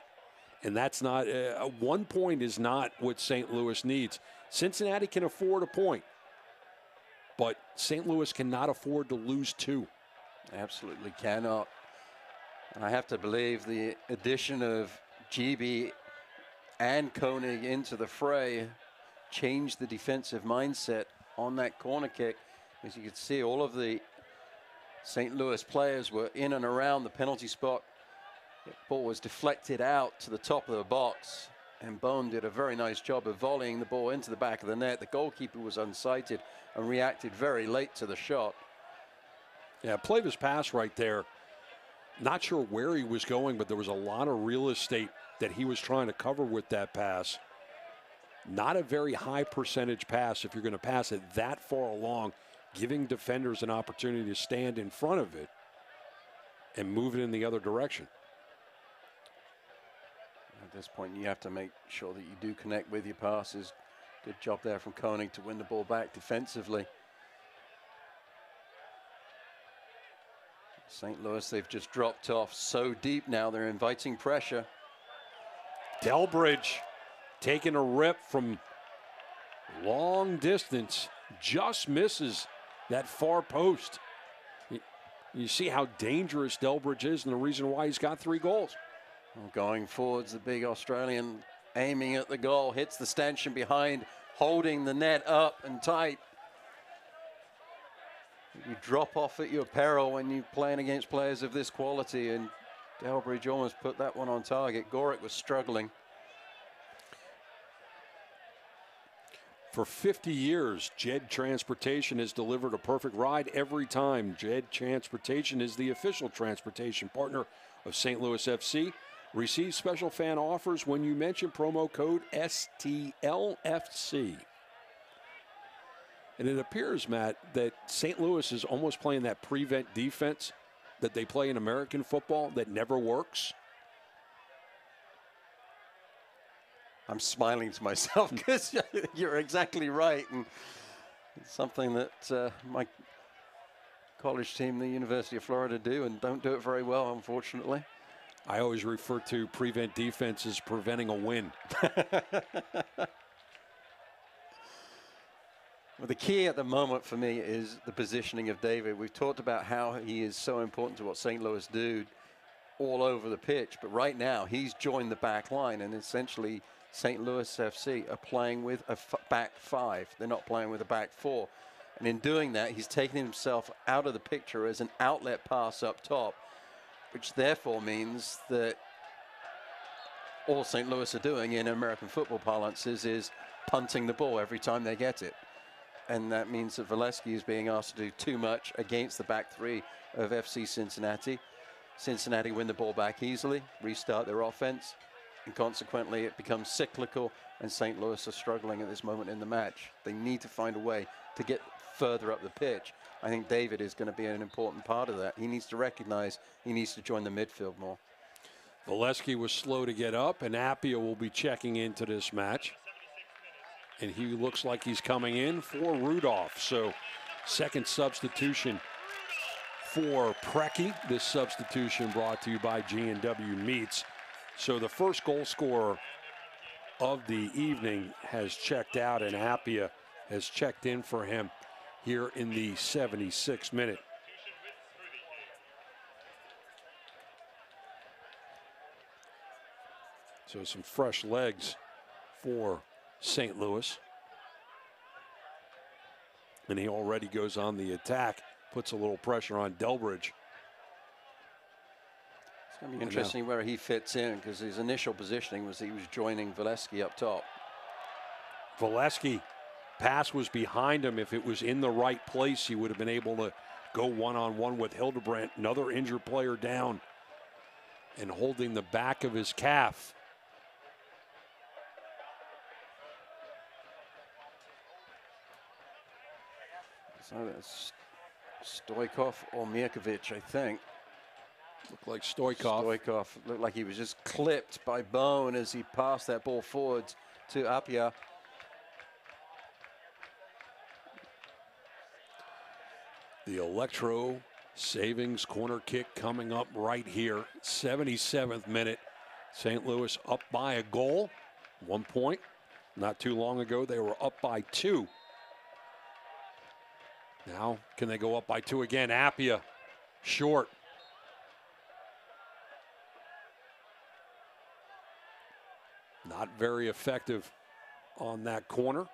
And that's not, 1 point is not what St. Louis needs. Cincinnati can afford a point, but St. Louis cannot afford to lose 2. Absolutely cannot. I have to believe the addition of GB and Koenig into the fray changed the defensive mindset on that corner kick. As you can see, all of the St. Louis players were in and around the penalty spot. The ball was deflected out to the top of the box, and Bone did a very nice job of volleying the ball into the back of the net. The goalkeeper was unsighted and reacted very late to the shot. Yeah, played his pass right there. Not sure where he was going, but there was a lot of real estate that he was trying to cover with that pass. Not a very high percentage pass if you're going to pass it that far along, giving defenders an opportunity to stand in front of it and move it in the other direction. At this point, you have to make sure that you do connect with your passes. Good job there from Koenig to win the ball back defensively. St. Louis, they've just dropped off so deep now, they're inviting pressure. Delbridge taking a rip from long distance, just misses that far post. You see how dangerous Delbridge is and the reason why he's got 3 goals. Well, going forwards, the big Australian aiming at the goal, hits the stanchion behind, holding the net up and tight. You drop off at your peril when you're playing against players of this quality, and Delbridge almost put that one on target. Gorick was struggling. For 50 years, Jed Transportation has delivered a perfect ride every time. Jed Transportation is the official transportation partner of St. Louis FC. Receive special fan offers when you mention promo code STLFC. And it appears, Matt, that St. Louis is almost playing that prevent defense that they play in American football that never works. I'm smiling to myself because you're exactly right. And it's something that my college team, the University of Florida, do and don't do it very well, unfortunately. I always refer to prevent defense as preventing a win. Well, the key at the moment for me is the positioning of David. We've talked about how he is so important to what St. Louis do all over the pitch, but right now he's joined the back line, and essentially St. Louis FC are playing with a back 5. They're not playing with a back 4. And in doing that, he's taken himself out of the picture as an outlet pass up top, which therefore means that all St. Louis are doing in American football parlances is punting the ball every time they get it. And that means that Molesky is being asked to do too much against the back 3 of FC Cincinnati. Cincinnati win the ball back easily, restart their offense, and consequently it becomes cyclical, and St. Louis are struggling at this moment in the match. They need to find a way to get further up the pitch. I think David is going to be an important part of that. He needs to recognize he needs to join the midfield more. Molesky was slow to get up, and Appia will be checking into this match. And he looks like he's coming in for Rudolph. So second substitution for Preki. This substitution brought to you by G&W Meats. So the first goal scorer of the evening has checked out, and Appia has checked in for him here in the 76th minute. So some fresh legs for St. Louis. And he already goes on the attack, puts a little pressure on Delbridge. It's going to be interesting where he fits in, because his initial positioning was he was joining Molesky up top. Molesky, pass was behind him. If it was in the right place, he would have been able to go one-on-one with Hildebrandt, another injured player down and holding the back of his calf. So that's Stoikov or Mirkovic, I think. Looked like Stoikov. Stoikov looked like he was just clipped by Bone as he passed that ball forwards to Appiah. The Electro Savings corner kick coming up right here. 77th minute. St. Louis up by a goal, 1 point. Not too long ago, they were up by 2. Now, can they go up by 2 again? Appiah, short. Not very effective on that corner.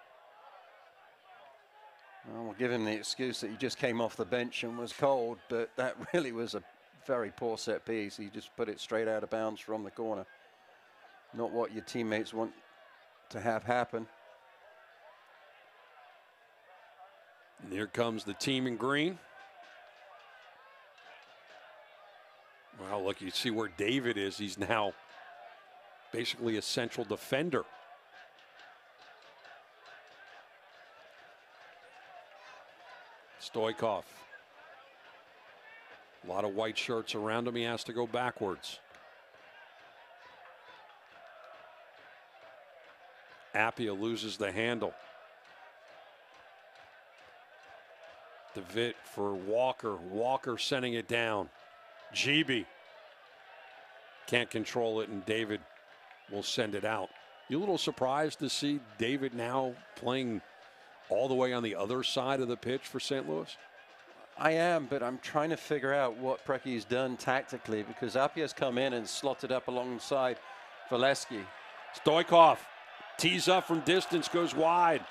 Well, we'll give him the excuse that he just came off the bench and was cold, but that really was a very poor set piece. He just put it straight out of bounds from the corner. Not what your teammates want to have happen. And here comes the team in green. Well, look, you see where David is. He's now basically a central defender. Stoikov. A lot of white shirts around him. He has to go backwards. Appiah loses the handle. DeVitt for Walker. Walker sending it down. GB can't control it, and David will send it out. You a little surprised to see David now playing all the way on the other side of the pitch for St. Louis? I am, but I'm trying to figure out what Precky's done tactically, because Appiah's come in and slotted up alongside Molesky. Stoikov tees up from distance, goes wide.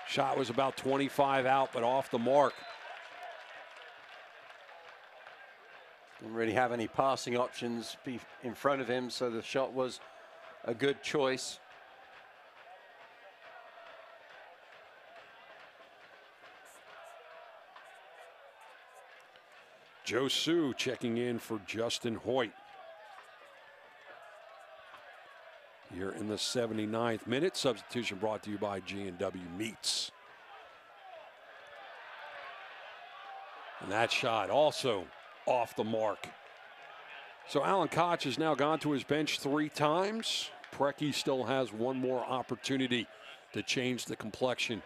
Shot was about 25 out, but off the mark. Didn't really have any passing options in front of him, so the shot was a good choice. Joe Sue checking in for Justin Hoyt. Here in the 79th minute. Substitution brought to you by G&W Meats. And that shot also off the mark. So Alan Koch has now gone to his bench 3 times. Precky still has one more opportunity to change the complexion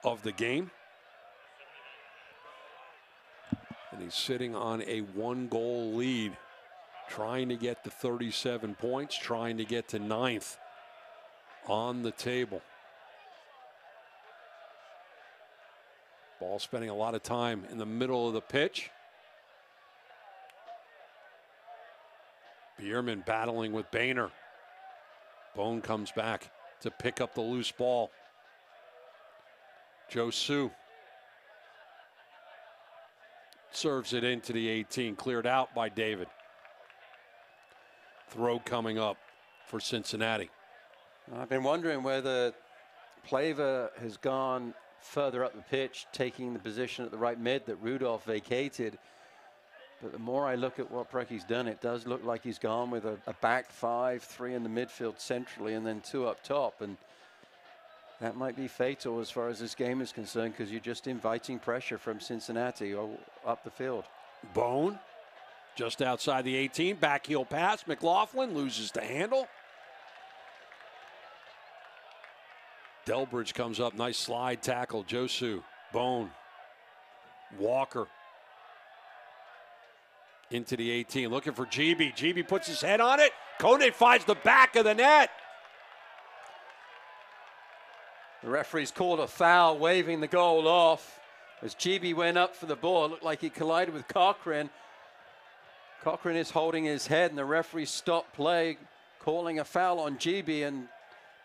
of the game. And he's sitting on a 1-goal lead, trying to get to 37 points, trying to get to 9th on the table. Ball spending a lot of time in the middle of the pitch. Bierman battling with Boehner. Bone comes back to pick up the loose ball. Joe Sue serves it into the 18, cleared out by David. Throw coming up for Cincinnati. I've been wondering whether Plaver has gone further up the pitch, taking the position at the right mid that Rudolph vacated. But the more I look at what Precky's done, it does look like he's gone with a back 5, 3 in the midfield centrally, and then 2 up top. And that might be fatal as far as this game is concerned, because you're just inviting pressure from Cincinnati up the field. Bone just outside the 18, back heel pass. McLaughlin loses the handle. Delbridge comes up, nice slide tackle. Josu, Bone, Walker into the 18, looking for GB. GB puts his head on it. Koenig finds the back of the net. The referee's called a foul, waving the goal off. As GB went up for the ball, it looked like he collided with Cochran. Cochran is holding his head, and the referee stopped play, calling a foul on GB and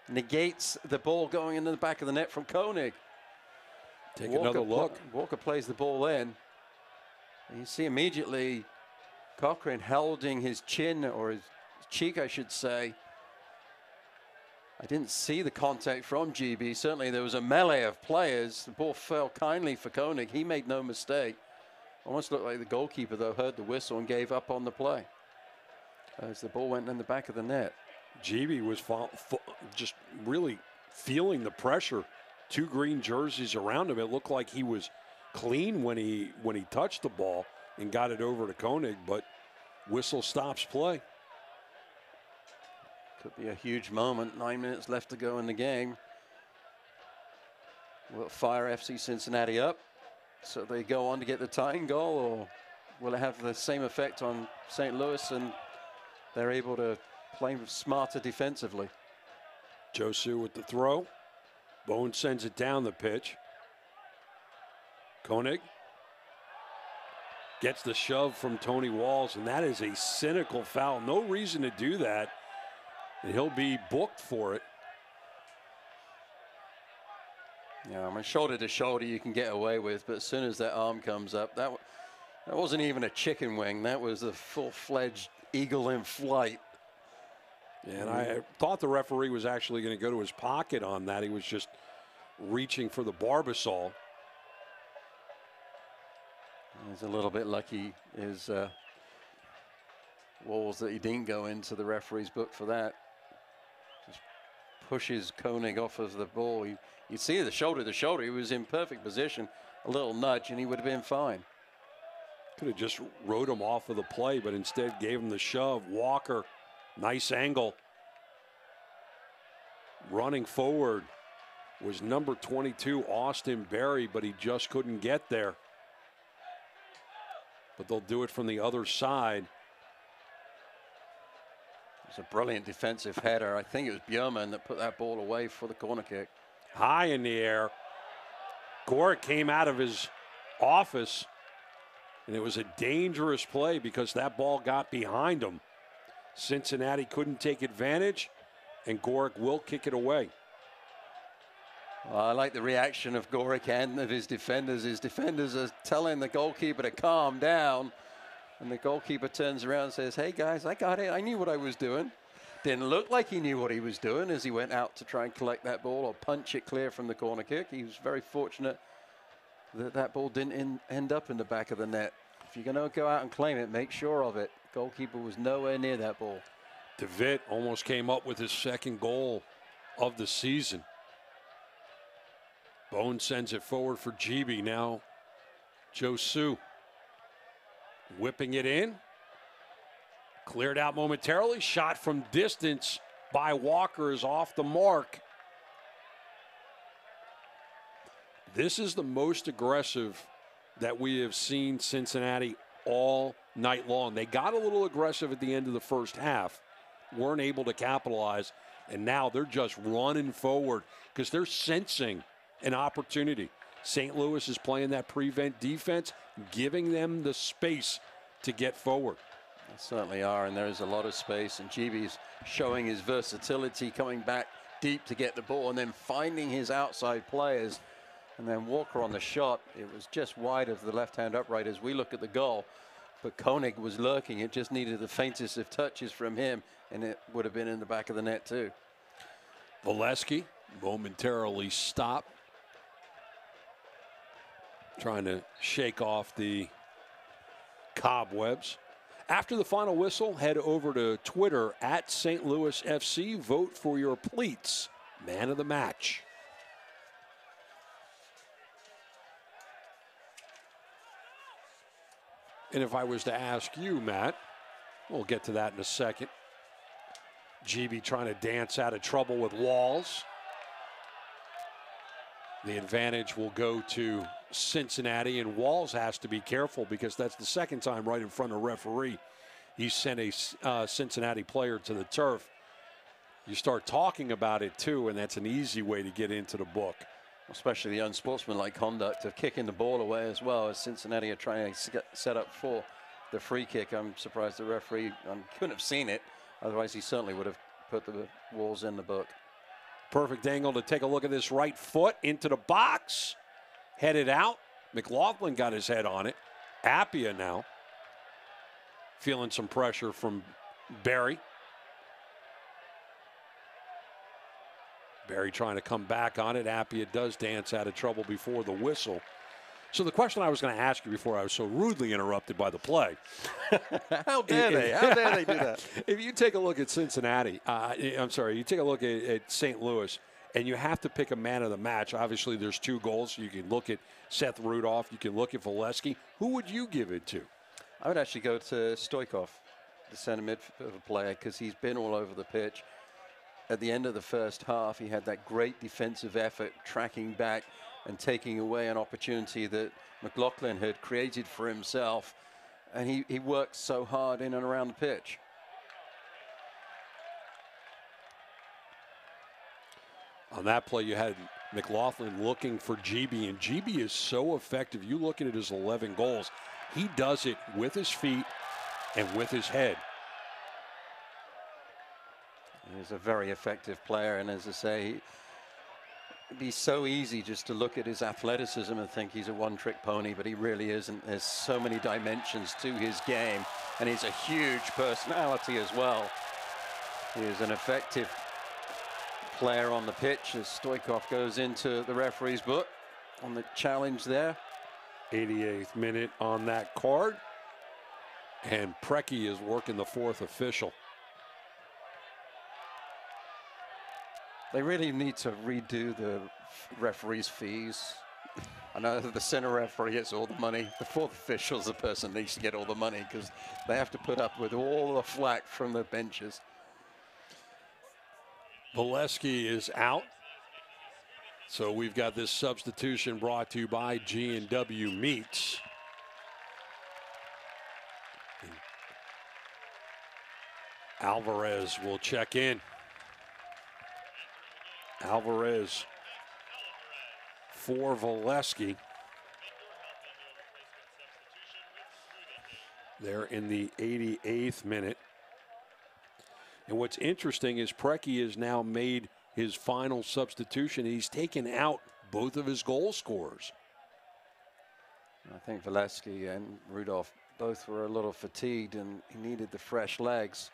negates the ball going into the back of the net from Koenig. Take another look. Walker plays the ball in. And you see immediately Cochran holding his chin, or his cheek, I should say. I didn't see the contact from GB. Certainly there was a melee of players. The ball fell kindly for Koenig. He made no mistake. Almost looked like the goalkeeper, though, heard the whistle and gave up on the play as the ball went in the back of the net. GB was just really feeling the pressure. 2 green jerseys around him. It looked like he was clean when he touched the ball and got it over to Koenig, but whistle stops play. Could be a huge moment. 9 minutes left to go in the game. Will it fire FC Cincinnati up so they go on to get the tying goal, or will it have the same effect on St. Louis and they're able to play smarter defensively? Josu with the throw. Bone sends it down the pitch. Koenig gets the shove from Tony Walls, and that is a cynical foul. No reason to do that, and he'll be booked for it. Yeah, I mean, shoulder to shoulder you can get away with, but as soon as that arm comes up, that wasn't even a chicken wing. That was a full-fledged eagle in flight. Yeah, and I thought the referee was actually going to go to his pocket on that. He was just reaching for the Barbasol. He's a little bit lucky, his Walls, that he didn't go into the referee's book for that. Just pushes Koenig off of the ball. You see the shoulder to shoulder. He was in perfect position. A little nudge, and he would have been fine. Could have just rode him off of the play, but instead gave him the shove. Walker, nice angle. Running forward was number 22, Austin Berry, but he just couldn't get there. But they'll do it from the other side. It's a brilliant defensive header. I think it was Bjorman that put that ball away for the corner kick. High in the air. Gorick came out of his office, and it was a dangerous play because that ball got behind him. Cincinnati couldn't take advantage, and Gorick will kick it away. Well, I like the reaction of Gorick and of his defenders. His defenders are telling the goalkeeper to calm down, and the goalkeeper turns around and says, "Hey guys, I got it. I knew what I was doing." Didn't look like he knew what he was doing as he went out to try and collect that ball or punch it clear from the corner kick. He was very fortunate that that ball didn't end up in the back of the net. If you're going to go out and claim it, make sure of it. Goalkeeper was nowhere near that ball. DeVitt almost came up with his second goal of the season. Bone sends it forward for GB. Now Josu whipping it in. Cleared out momentarily. Shot from distance by Walker is off the mark. This is the most aggressive that we have seen Cincinnati all night long. They got a little aggressive at the end of the first half, weren't able to capitalize, and now they're just running forward because they're sensing an opportunity. St. Louis is playing that prevent defense, giving them the space to get forward. They certainly are, and there is a lot of space, and GB's showing his versatility, coming back deep to get the ball and then finding his outside players. And then Walker on the shot, it was just wide of the left-hand upright as we look at the goal. But Koenig was lurking. It just needed the faintest of touches from him, and it would have been in the back of the net too. Molesky momentarily stopped, trying to shake off the cobwebs. After the final whistle, head over to Twitter at St. Louis FC. Vote for your Pleats Man of the Match. And if I was to ask you, Matt, we'll get to that in a second. GB trying to dance out of trouble with Walls. The advantage will go to Cincinnati, and Walls has to be careful because that's the second time right in front of the referee he sent a Cincinnati player to the turf. you start talking about it too, and that's an easy way to get into the book. Especially the unsportsmanlike conduct of kicking the ball away as well, as Cincinnati are trying to set up for the free kick. I'm surprised the referee couldn't have seen it. Otherwise, he certainly would have put the walls in the book. Perfect angle to take a look at this right foot into the box. Headed out. McLaughlin got his head on it. Appia now feeling some pressure from Barry. Barry trying to come back on it. Appia does dance out of trouble before the whistle. So the question I was going to ask you before I was so rudely interrupted by the play. How dare they? How dare they do that? If you take a look at Cincinnati, you take a look at St. Louis, and you have to pick a man of the match. Obviously, there's 2 goals. You can look at Seth Rudolph. You can look at Molesky. Who would you give it to? I would actually go to Stoikov, the center midfielder player, because he's been all over the pitch. At the end of the first half, he had that great defensive effort, tracking back and taking away an opportunity that McLaughlin had created for himself. And he worked so hard in and around the pitch. On that play, you had McLaughlin looking for GB, and GB is so effective. You look at his 11 goals. He does it with his feet and with his head. He's a very effective player, and as I say, it'd be so easy just to look at his athleticism and think he's a one-trick pony, but he really isn't. There's so many dimensions to his game, and he's a huge personality as well. He is an effective player on the pitch as Stoikov goes into the referee's book on the challenge there. 88th minute on that card, and Preki is working the 4th official. They really need to redo the referees' fees. I know the center referee gets all the money. The 4th official is the person that needs to get all the money because they have to put up with all the flack from the benches. Molesky is out. So we've got this substitution brought to you by G&W Meats. Alvarez will check in. Alvarez for Molesky. They're in the 88th minute. And what's interesting is Preki has now made his final substitution. He's taken out both of his goal scorers. I think Molesky and Rudolph both were a little fatigued, and he needed the fresh legs.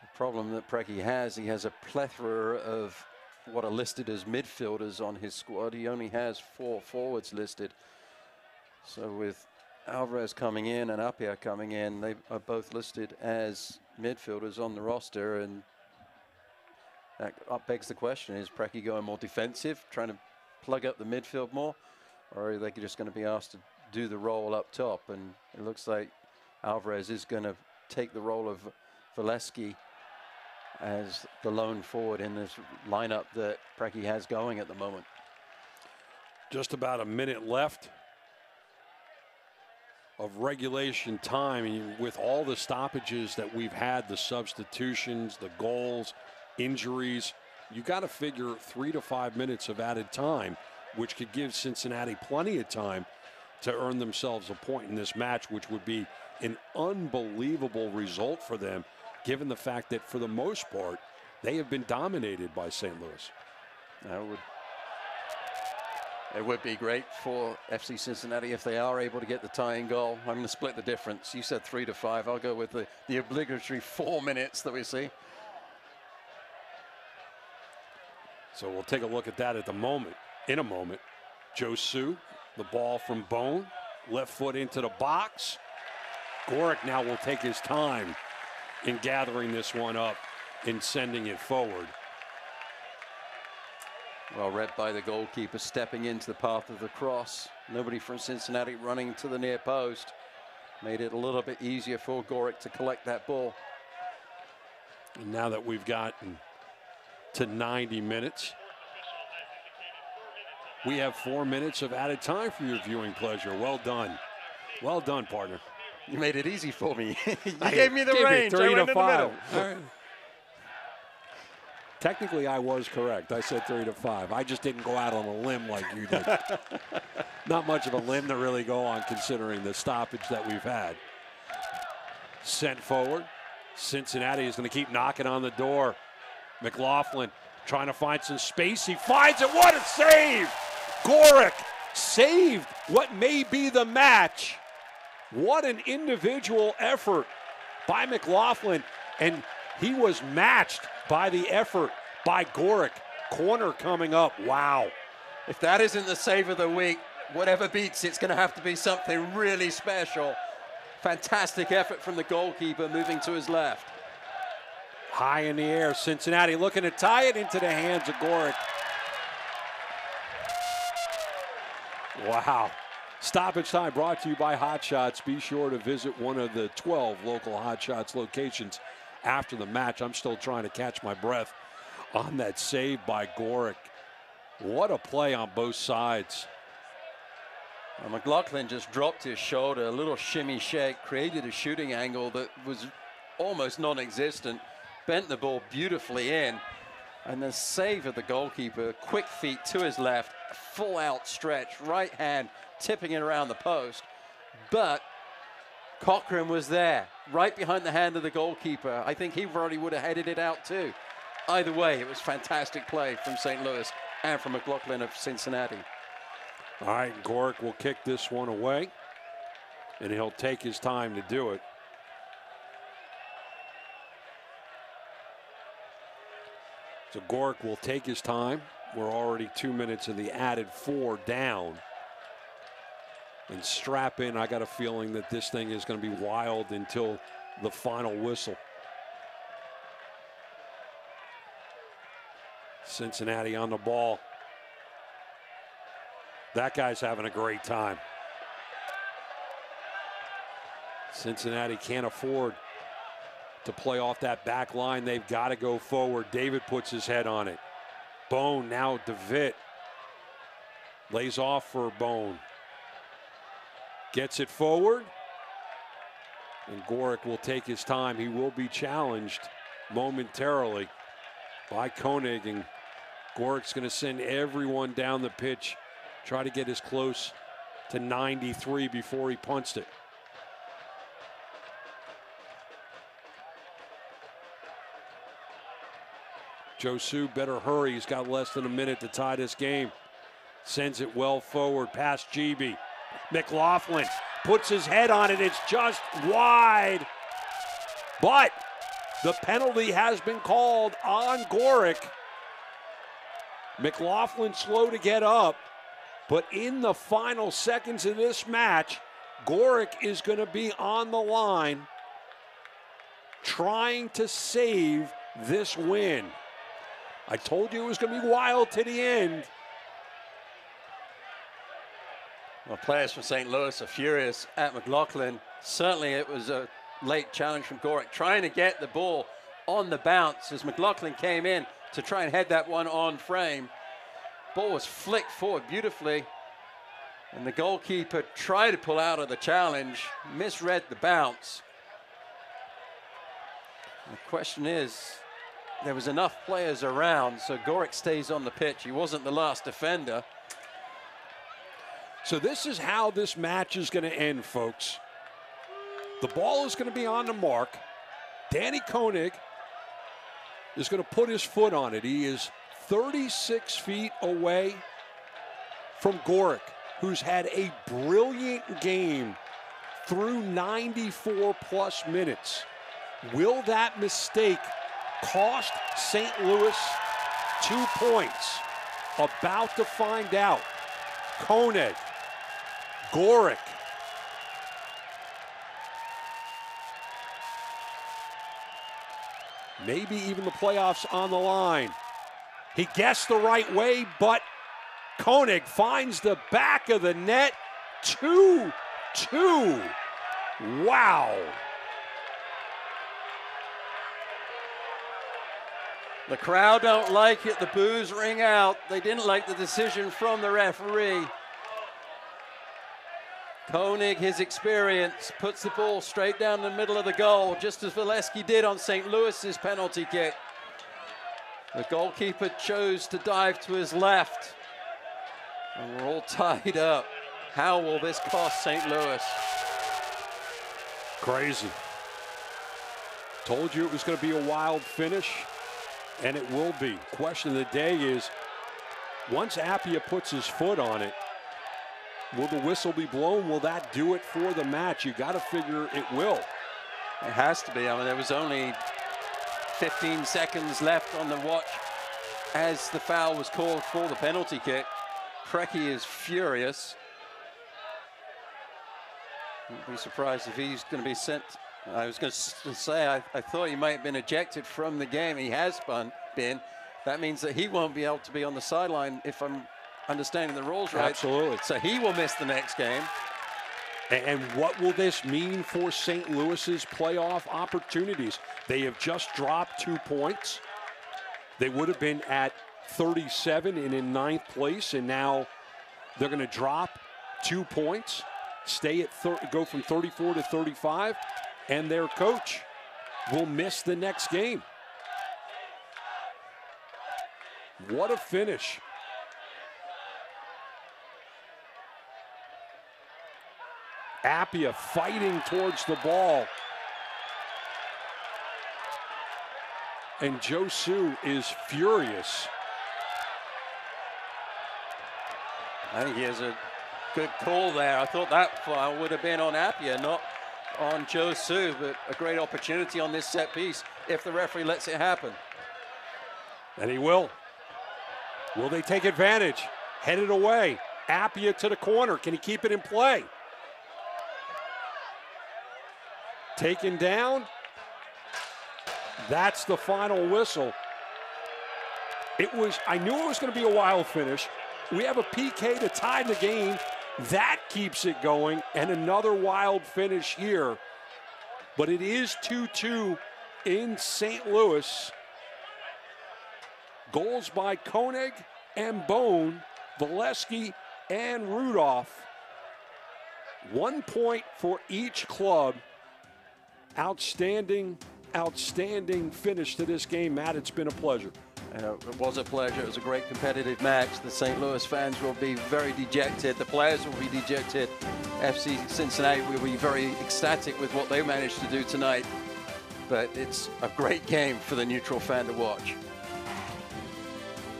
The problem that Preki has, he has a plethora of what are listed as midfielders on his squad. He only has 4 forwards listed. So with Alvarez coming in and Appia coming in, they are both listed as midfielders on the roster, and that begs the question, is Preki going more defensive, trying to plug up the midfield more, or are they just going to be asked to do the role up top? And it looks like Alvarez is going to take the role of Molesky as the lone forward in this lineup that Preki has going at the moment. Just about a minute left of regulation time. And with all the stoppages that we've had, the substitutions, the goals, injuries, you got to figure 3 to 5 minutes of added time, which could give Cincinnati plenty of time to earn themselves a point in this match, which would be an unbelievable result for them, given the fact that for the most part, they have been dominated by St. Louis. It would be great for FC Cincinnati if they are able to get the tying goal. I'm going to split the difference. You said 3 to 5. I'll go with the obligatory 4 minutes that we see. So we'll take a look at that in a moment. Josu, the ball from Bone, left foot into the box. Gorick now will take his time in gathering this one up and sending it forward. Well read by the goalkeeper, stepping into the path of the cross. Nobody from Cincinnati running to the near post. Made it a little bit easier for Gorick to collect that ball. And now that we've gotten to 90 minutes, we have 4 minutes of added time for your viewing pleasure. Well done. Well done, partner. You made it easy for me. You gave me the range. 3 to 5. All right. Technically, I was correct. I said 3-5. I just didn't go out on a limb like you did. Not much of a limb to really go on considering the stoppage that we've had. Sent forward. Cincinnati is going to keep knocking on the door. McLaughlin trying to find some space. He finds it. What a save! Gorick saved what may be the match. What an individual effort by McLaughlin, and he was matched by the effort by Gorick. Corner coming up. Wow. If that isn't the save of the week, whatever beats it's going to have to be something really special. Fantastic effort from the goalkeeper moving to his left. High in the air, Cincinnati looking to tie it into the hands of Gorick. Wow. Stoppage time brought to you by Hot Shots. Be sure to visit one of the 12 local Hot Shots locations after the match. I'm still trying to catch my breath on that save by Gorick. What a play on both sides. Well, McLaughlin just dropped his shoulder, a little shimmy shake, created a shooting angle that was almost non-existent, bent the ball beautifully in, and the save of the goalkeeper, quick feet to his left, full out stretch, right hand tipping it around the post, but Cochran was there, right behind the hand of the goalkeeper. I think he probably would have headed it out too. Either way, it was fantastic play from St. Louis and from McLaughlin of Cincinnati. All right, Gorick will kick this one away, and he'll take his time to do it. So Gorick will take his time. We're already 2 minutes in the added 4 down. And strap in, I got a feeling that this thing is going to be wild until the final whistle. Cincinnati on the ball. That guy's having a great time. Cincinnati can't afford to play off that back line. They've got to go forward. David puts his head on it. Bone now DeVitt. Lays off for Bone. Gets it forward. And Gorick will take his time. He will be challenged momentarily by Koenig. And Gorick's going to send everyone down the pitch. Try to get as close to 93 before he punched it. Josu better hurry. He's got less than a minute to tie this game. Sends it well forward past GB. McLaughlin puts his head on it. It's just wide. But the penalty has been called on Gorick. McLaughlin slow to get up. But in the final seconds of this match, Gorick is going to be on the line trying to save this win. I told you it was going to be wild to the end. Well, players from St. Louis are furious at McLaughlin. Certainly it was a late challenge from Gorick, trying to get the ball on the bounce as McLaughlin came in to try and head that one on frame. Ball was flicked forward beautifully, and the goalkeeper tried to pull out of the challenge, misread the bounce. The question is, there was enough players around, so Gorick stays on the pitch. He wasn't the last defender. So this is how this match is going to end, folks. The ball is going to be on the mark. Danny Koenig is going to put his foot on it. He is 36 feet away from Gorick, who's had a brilliant game through 94 plus minutes. Will that mistake cost St. Louis 2 points? About to find out. Koenig, Gorick. Maybe even the playoffs on the line. He guessed the right way, but Koenig finds the back of the net. 2-2. Wow. The crowd don't like it. The boos ring out. They didn't like the decision from the referee. Koenig, his experience, puts the ball straight down the middle of the goal, just as Molesky did on St. Louis's penalty kick. The goalkeeper chose to dive to his left. And we're all tied up. How will this cost St. Louis? Crazy. Told you it was going to be a wild finish, and it will be. Question of the day is, once Appia puts his foot on it, will the whistle be blown? Will that do it for the match? You got to figure it will. It has to be. I mean, there was only 15 seconds left on the watch as the foul was called for the penalty kick. Preki is furious. Wouldn't be surprised if he's going to be sent. I was going to say, I thought he might have been ejected from the game. He has been. That means that he won't be able to be on the sideline, if I'm understanding the rules right. Absolutely. So he will miss the next game. And what will this mean for St. Louis's playoff opportunities? They have just dropped 2 points. They would have been at 37 and in 9th place, and now they're going to drop 2 points, stay at go from 34 to 35, and their coach will miss the next game. What a finish. Appia fighting towards the ball. And Josu is furious. I think he has a good call there. I thought that foul would have been on Appia, not on Josu, but a great opportunity on this set piece if the referee lets it happen. And he will. Will they take advantage? Headed away. Appia to the corner. Can he keep it in play? Taken down. That's the final whistle. I knew it was going to be a wild finish. We have a PK to tie the game. That keeps it going, and another wild finish here. But it is 2-2 in St. Louis. Goals by Koenig and Bone, Molesky and Rudolph. 1 point for each club. Outstanding finish to this game. Matt, it's been a pleasure. It was a pleasure. It was a great competitive match. The St. Louis fans will be very dejected. The players will be dejected. FC Cincinnati will be very ecstatic with what they managed to do tonight. But it's a great game for the neutral fan to watch.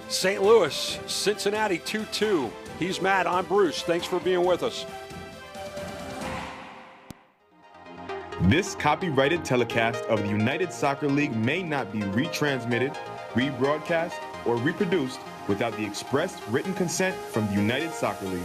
St. Louis, Cincinnati 2-2. He's Matt, I'm Bruce. Thanks for being with us. This copyrighted telecast of the United Soccer League may not be retransmitted, rebroadcast, or reproduced without the express written consent from the United Soccer League.